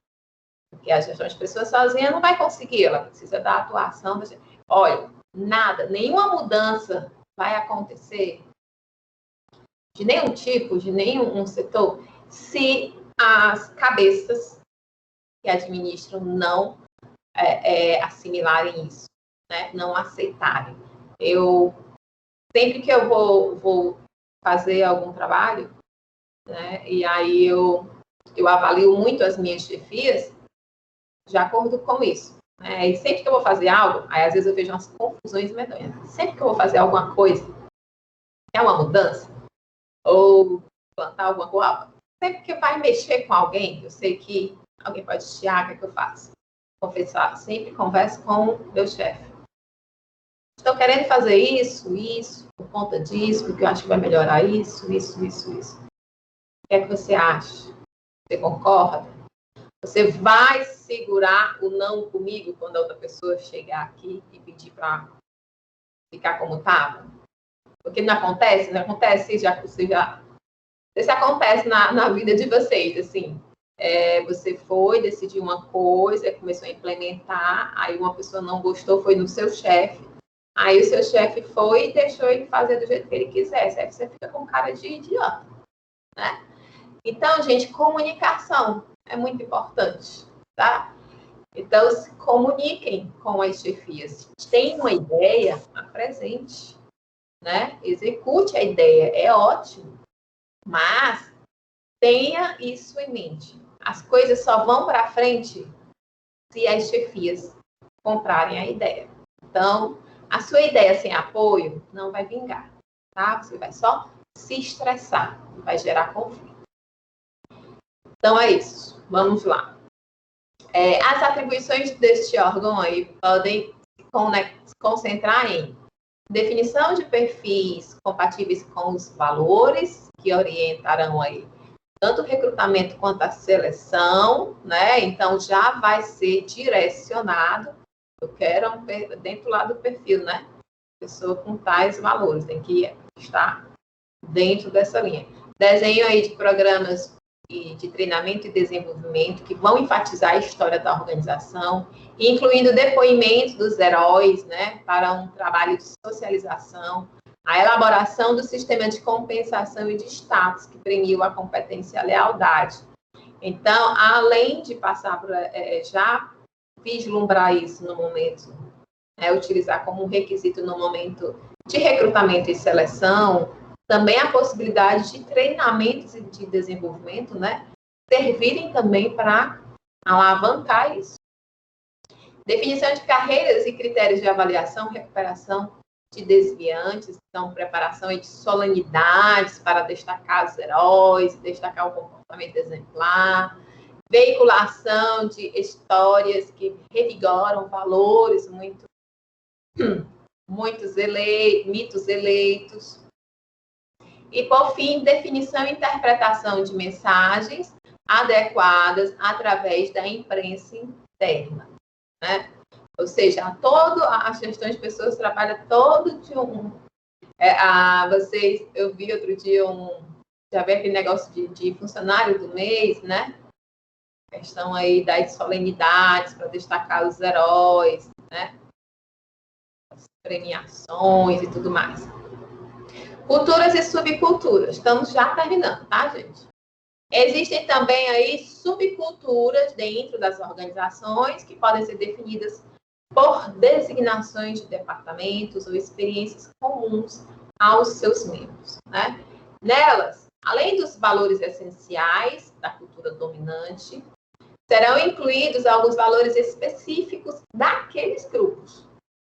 Speaker 1: Porque a gestão de pessoas sozinha não vai conseguir, ela precisa da atuação. Olha, nada, nenhuma mudança vai acontecer de nenhum tipo, de nenhum setor, se as cabeças que administram não assimilarem isso, né? Não aceitarem. Sempre que eu vou fazer algum trabalho, né? E aí eu avalio muito as minhas chefias de acordo com isso. Né? E sempre que eu vou fazer algo, aí às vezes eu vejo umas confusões medonhas. Sempre que eu vou fazer alguma coisa, é uma mudança, ou plantar alguma coisa, sempre que vai mexer com alguém, eu sei que alguém pode chiar, o que é que eu faço? Confessar, sempre converso com o meu chefe. Estou querendo fazer isso, por conta disso, porque eu acho que vai melhorar isso. O que é que você acha? Você concorda? Você vai segurar o não comigo quando a outra pessoa chegar aqui e pedir para ficar como estava? Porque não acontece isso isso acontece na vida de vocês, assim. Você foi, decidiu uma coisa, começou a implementar, aí uma pessoa não gostou, foi no seu chefe, aí o seu chefe foi e deixou ele fazer do jeito que ele quisesse, aí você fica com cara de idiota, né? Então, gente, comunicação é muito importante, tá? Então, se comuniquem com as chefias. Tem uma ideia, apresente, né? Execute a ideia, é ótimo, mas tenha isso em mente. As coisas só vão para frente se as chefias comprarem a ideia. Então, a sua ideia sem apoio não vai vingar, tá? Você vai só se estressar, vai gerar conflito. Então, é isso. Vamos lá. As atribuições deste órgão aí podem se concentrar em definição de perfis compatíveis com os valores que orientarão aí tanto o recrutamento quanto a seleção, né? Então, já vai ser direcionado. Eu quero dentro lá do perfil, né? Pessoa com tais valores, tem que estar dentro dessa linha. Desenho aí de programas de treinamento e desenvolvimento que vão enfatizar a história da organização, incluindo depoimentos dos heróis, né, para um trabalho de socialização, a elaboração do sistema de compensação e de status que premia a competência e a lealdade. Então, além de passar por, já vislumbrar isso no momento, né, utilizar como um requisito no momento de recrutamento e seleção, também a possibilidade de treinamentos e de desenvolvimento, né, servirem também para alavancar isso. Definição de carreiras e critérios de avaliação, recuperação de desviantes, então preparação de solenidades para destacar os heróis, destacar o comportamento exemplar, veiculação de histórias que revigoram valores mitos eleitos. E, por fim, definição e interpretação de mensagens adequadas através da imprensa interna, né? Ou seja, toda a gestão de pessoas trabalha todo de eu vi outro dia já vi aquele negócio de funcionário do mês, né? Questão aí das solenidades para destacar os heróis, né? As premiações e tudo mais. Culturas e subculturas. Estamos já terminando, tá, gente? Existem também aí subculturas dentro das organizações que podem ser definidas por designações de departamentos ou experiências comuns aos seus membros, né? Nelas, além dos valores essenciais da cultura dominante, serão incluídos alguns valores específicos daqueles grupos.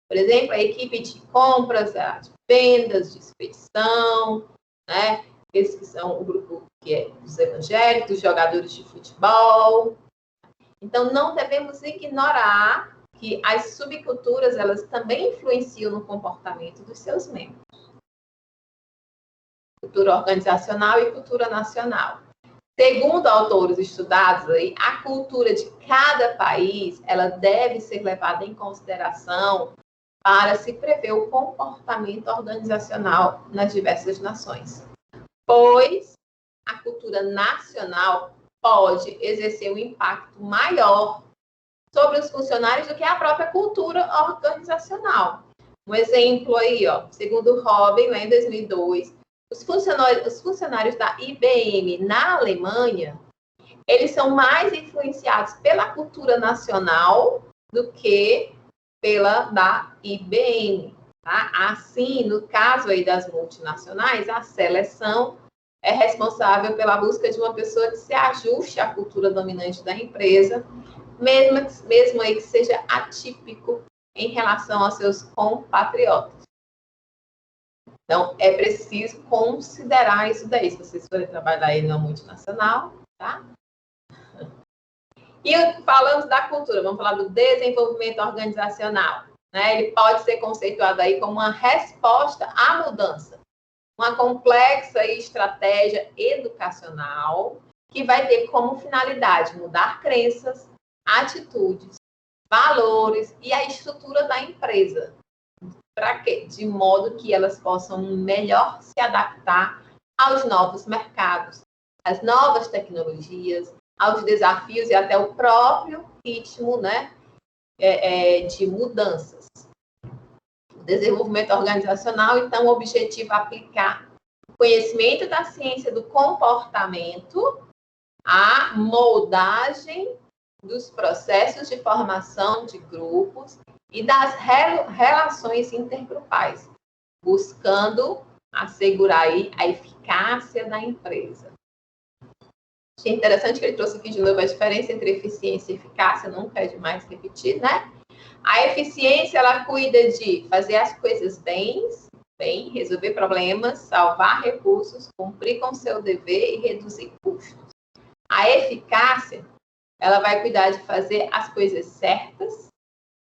Speaker 1: Por exemplo, a equipe de compras, de vendas, de expedição, né? Esses que são o grupo que é dos evangélicos, jogadores de futebol. Então, não devemos ignorar que as subculturas, elas também influenciam no comportamento dos seus membros. Cultura organizacional e cultura nacional. Segundo autores estudados, aí, a cultura de cada país, ela deve ser levada em consideração para se prever o comportamento organizacional nas diversas nações. Pois a cultura nacional pode exercer um impacto maior sobre os funcionários do que a própria cultura organizacional. Um exemplo aí, segundo Robin, lá em 2002, os funcionários da IBM na Alemanha, eles são mais influenciados pela cultura nacional do que pela da IBM. Tá? Assim, no caso aí das multinacionais, a seleção é responsável pela busca de uma pessoa que se ajuste à cultura dominante da empresa, mesmo aí que seja atípico em relação aos seus compatriotas. Então, é preciso considerar isso daí, se vocês forem trabalhar aí numa multinacional, tá? E falando da cultura, vamos falar do desenvolvimento organizacional, né? Ele pode ser conceituado aí como uma resposta à mudança, uma complexa estratégia educacional que vai ter como finalidade mudar crenças, atitudes, valores e a estrutura da empresa. Para quê? De modo que elas possam melhor se adaptar aos novos mercados, às novas tecnologias, aos desafios e até o próprio ritmo, né, de mudanças. O desenvolvimento organizacional, então, o objetivo é aplicar o conhecimento da ciência do comportamento à moldagem dos processos de formação de grupos e das relações intergrupais, buscando assegurar aí a eficácia da empresa. Achei interessante que ele trouxe aqui de novo a diferença entre eficiência e eficácia, nunca é demais repetir, né? A eficiência, ela cuida de fazer as coisas bem, resolver problemas, salvar recursos, cumprir com seu dever e reduzir custos. A eficácia, ela vai cuidar de fazer as coisas certas,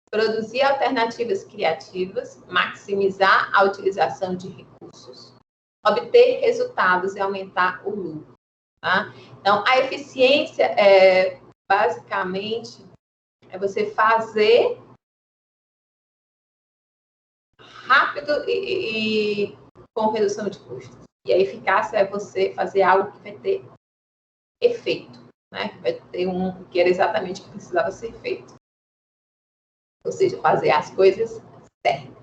Speaker 1: produzir alternativas criativas, maximizar a utilização de recursos, obter resultados e aumentar o lucro. Tá? Então, a eficiência basicamente é você fazer rápido e com redução de custos. E a eficácia é você fazer algo que vai ter efeito, né? Que vai ter que era exatamente o que precisava ser feito. Ou seja, fazer as coisas certas.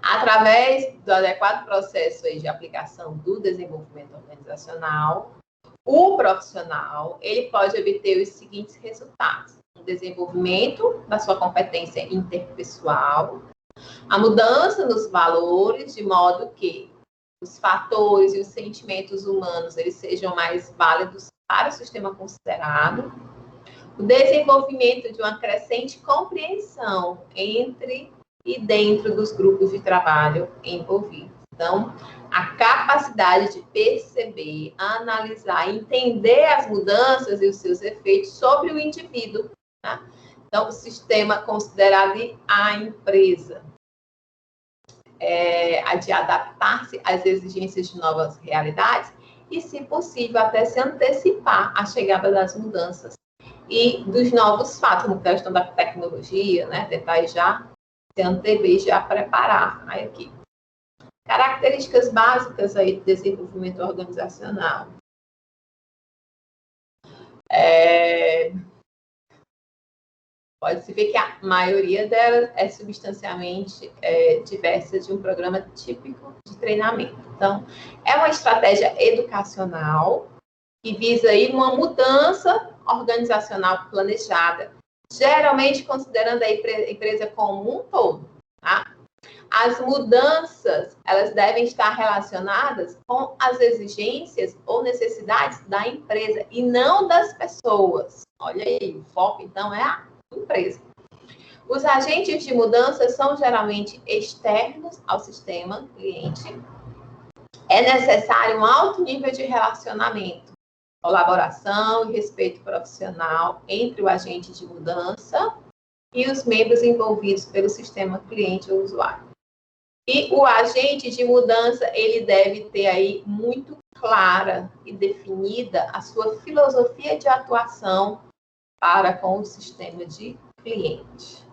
Speaker 1: Através do adequado processo aí de aplicação do desenvolvimento organizacional, o profissional ele pode obter os seguintes resultados. desenvolvimento da sua competência interpessoal, a mudança nos valores, de modo que os fatores e os sentimentos humanos eles sejam mais válidos para o sistema considerado, o desenvolvimento de uma crescente compreensão entre e dentro dos grupos de trabalho envolvidos. Então, a capacidade de perceber, analisar, entender as mudanças e os seus efeitos sobre o indivíduo. Tá? Então, o sistema considerado a empresa. A de adaptar-se às exigências de novas realidades e, se possível, até se antecipar à chegada das mudanças e dos novos fatos, na questão da tecnologia, né? Tentar já se antever, já preparar a equipe. Características básicas aí do desenvolvimento organizacional. Pode-se ver que a maioria delas é substancialmente diversa de um programa típico de treinamento. Então, é uma estratégia educacional que visa aí uma mudança organizacional planejada, geralmente considerando a empresa como um todo. Tá? As mudanças, elas devem estar relacionadas com as exigências ou necessidades da empresa e não das pessoas. Olha aí, o foco, então, é a empresa. Os agentes de mudança são geralmente externos ao sistema cliente. É necessário um alto nível de relacionamento, colaboração e respeito profissional entre o agente de mudança e os membros envolvidos pelo sistema cliente ou usuário. E o agente de mudança, ele deve ter aí muito clara e definida a sua filosofia de atuação para com o sistema de cliente.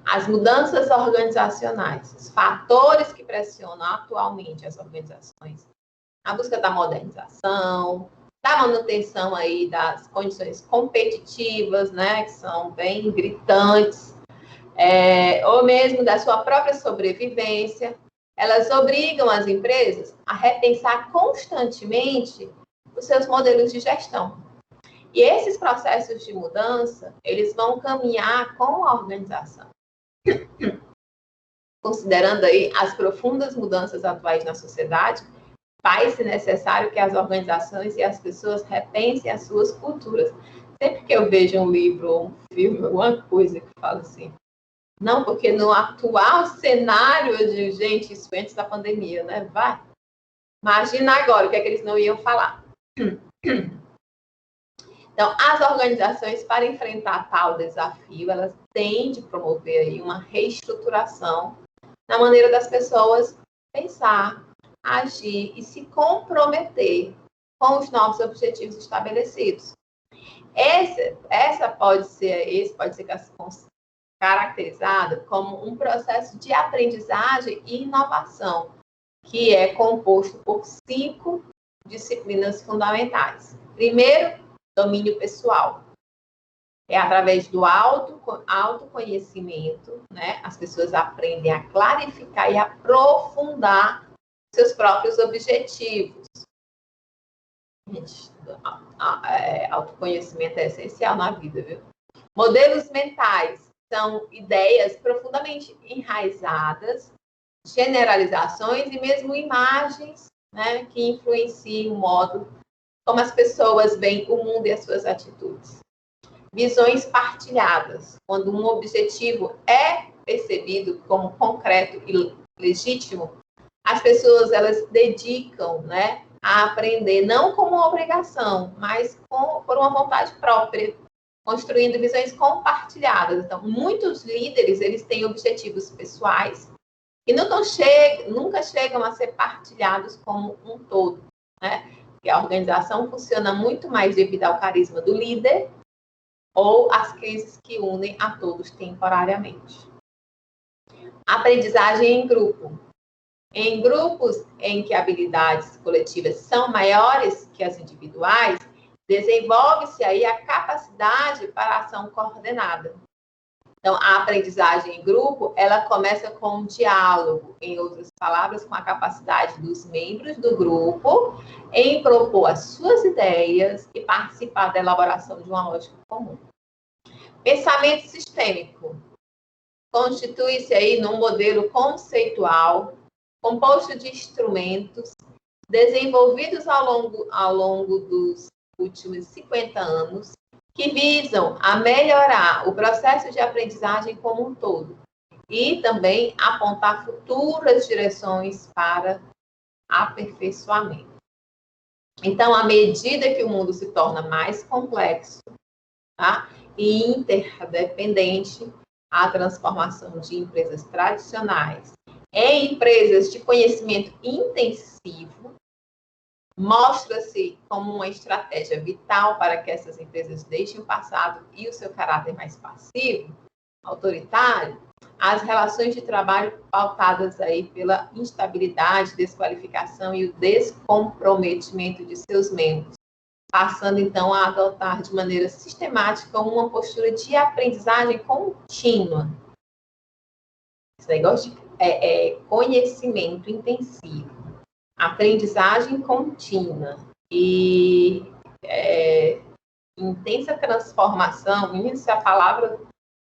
Speaker 1: As mudanças organizacionais, os fatores que pressionam atualmente as organizações, a busca da modernização, da manutenção aí das condições competitivas, né, que são bem gritantes, ou mesmo da sua própria sobrevivência, elas obrigam as empresas a repensar constantemente os seus modelos de gestão. E esses processos de mudança, eles vão caminhar com a organização. Considerando aí as profundas mudanças atuais na sociedade, faz-se necessário que as organizações e as pessoas repensem as suas culturas. Sempre que eu vejo um livro, um filme, alguma coisa que fala assim, não, porque no atual cenário de, gente, isso antes da pandemia, né? Vai. Imagina agora o que é que eles não iam falar. Então, as organizações, para enfrentar tal desafio, elas têm de promover aí uma reestruturação na maneira das pessoas pensar, agir e se comprometer com os novos objetivos estabelecidos. Esse pode ser caracterizado como um processo de aprendizagem e inovação, que é composto por 5 disciplinas fundamentais. Primeiro, domínio pessoal. É através do autoconhecimento, né? As pessoas aprendem a clarificar e aprofundar seus próprios objetivos. Gente, autoconhecimento é essencial na vida, viu? Modelos mentais são ideias profundamente enraizadas, generalizações e mesmo imagens, né, que influenciam o modo como as pessoas veem o mundo e as suas atitudes. Visões partilhadas, quando um objetivo é percebido como concreto e legítimo, as pessoas elas dedicam, né, a aprender não como uma obrigação, mas por uma vontade própria, construindo visões compartilhadas. Então, muitos líderes eles têm objetivos pessoais que nunca chegam a ser partilhados como um todo, né? Que a organização funciona muito mais devido ao carisma do líder ou às crises que unem a todos temporariamente. Aprendizagem em grupo. Em grupos em que habilidades coletivas são maiores que as individuais, desenvolve-se aí a capacidade para a ação coordenada. Então, a aprendizagem em grupo, ela começa com um diálogo, em outras palavras, com a capacidade dos membros do grupo em propor as suas ideias e participar da elaboração de uma lógica comum. Pensamento sistêmico constitui-se aí num modelo conceitual composto de instrumentos desenvolvidos ao longo dos últimos 50 anos que visam a melhorar o processo de aprendizagem como um todo e também apontar futuras direções para aperfeiçoamento. Então, à medida que o mundo se torna mais complexo, tá, e interdependente, a transformação de empresas tradicionais em empresas de conhecimento intensivo mostra-se como uma estratégia vital para que essas empresas deixem o passado e o seu caráter mais passivo, autoritário, as relações de trabalho pautadas aí pela instabilidade, desqualificação e o descomprometimento de seus membros, passando então a adotar de maneira sistemática uma postura de aprendizagem contínua. Esse negócio é conhecimento intensivo, aprendizagem contínua e intensa transformação. Essa palavra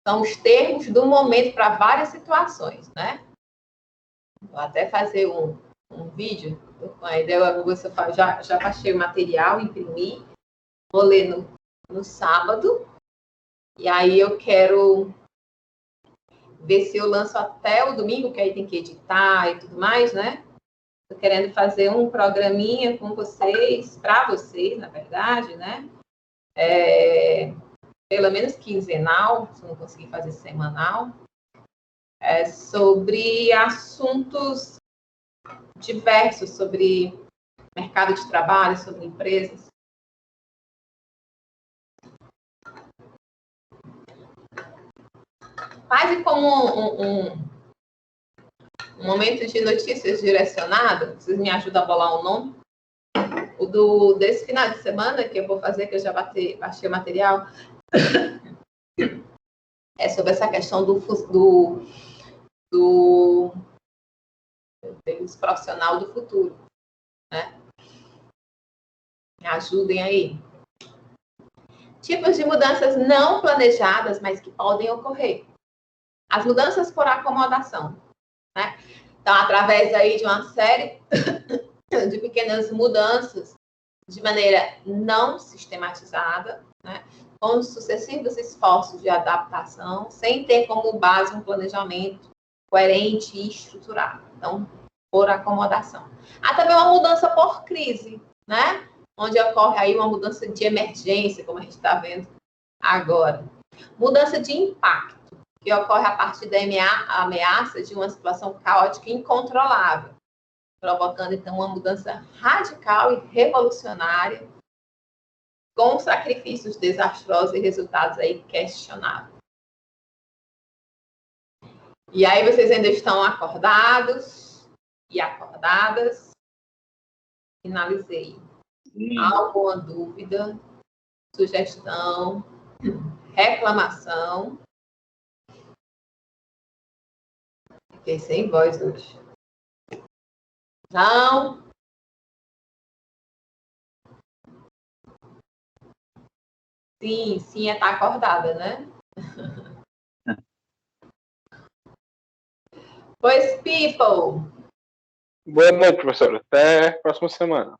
Speaker 1: são os termos do momento para várias situações, né? Vou até fazer um vídeo com a ideia, você já baixei o material, imprimi, vou ler no sábado, e aí eu quero ver se eu lanço até o domingo, que aí tem que editar e tudo mais, né? Estou querendo fazer um programinha com vocês, para vocês, na verdade, né? Pelo menos quinzenal, se eu não conseguir fazer semanal, sobre assuntos diversos, sobre mercado de trabalho, sobre empresas. Quase como um momento de notícias direcionado. Vocês me ajudam a bolar um nome? Desse final de semana, que eu vou fazer, que eu já baixei o material, é sobre essa questão do profissional do futuro, né? Me ajudem aí. Tipos de mudanças não planejadas, mas que podem ocorrer. As mudanças por acomodação, né? Então, através aí de uma série de pequenas mudanças, de maneira não sistematizada, né? Com sucessivos esforços de adaptação, sem ter como base um planejamento coerente e estruturado. Então, por acomodação. Há também uma mudança por crise, né? Onde ocorre aí uma mudança de emergência, como a gente está vendo agora. Mudança de impacto, que ocorre a partir da ameaça de uma situação caótica e incontrolável, provocando, então, uma mudança radical e revolucionária, com sacrifícios desastrosos e resultados aí questionáveis. E aí vocês ainda estão acordados e acordadas? Finalizei. Alguma dúvida, sugestão, reclamação? Fiquei sem voz hoje. Não? Sim, é estar acordada, né? Pois, people.
Speaker 4: Boa noite, professor. Até a próxima semana.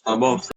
Speaker 5: Tá bom.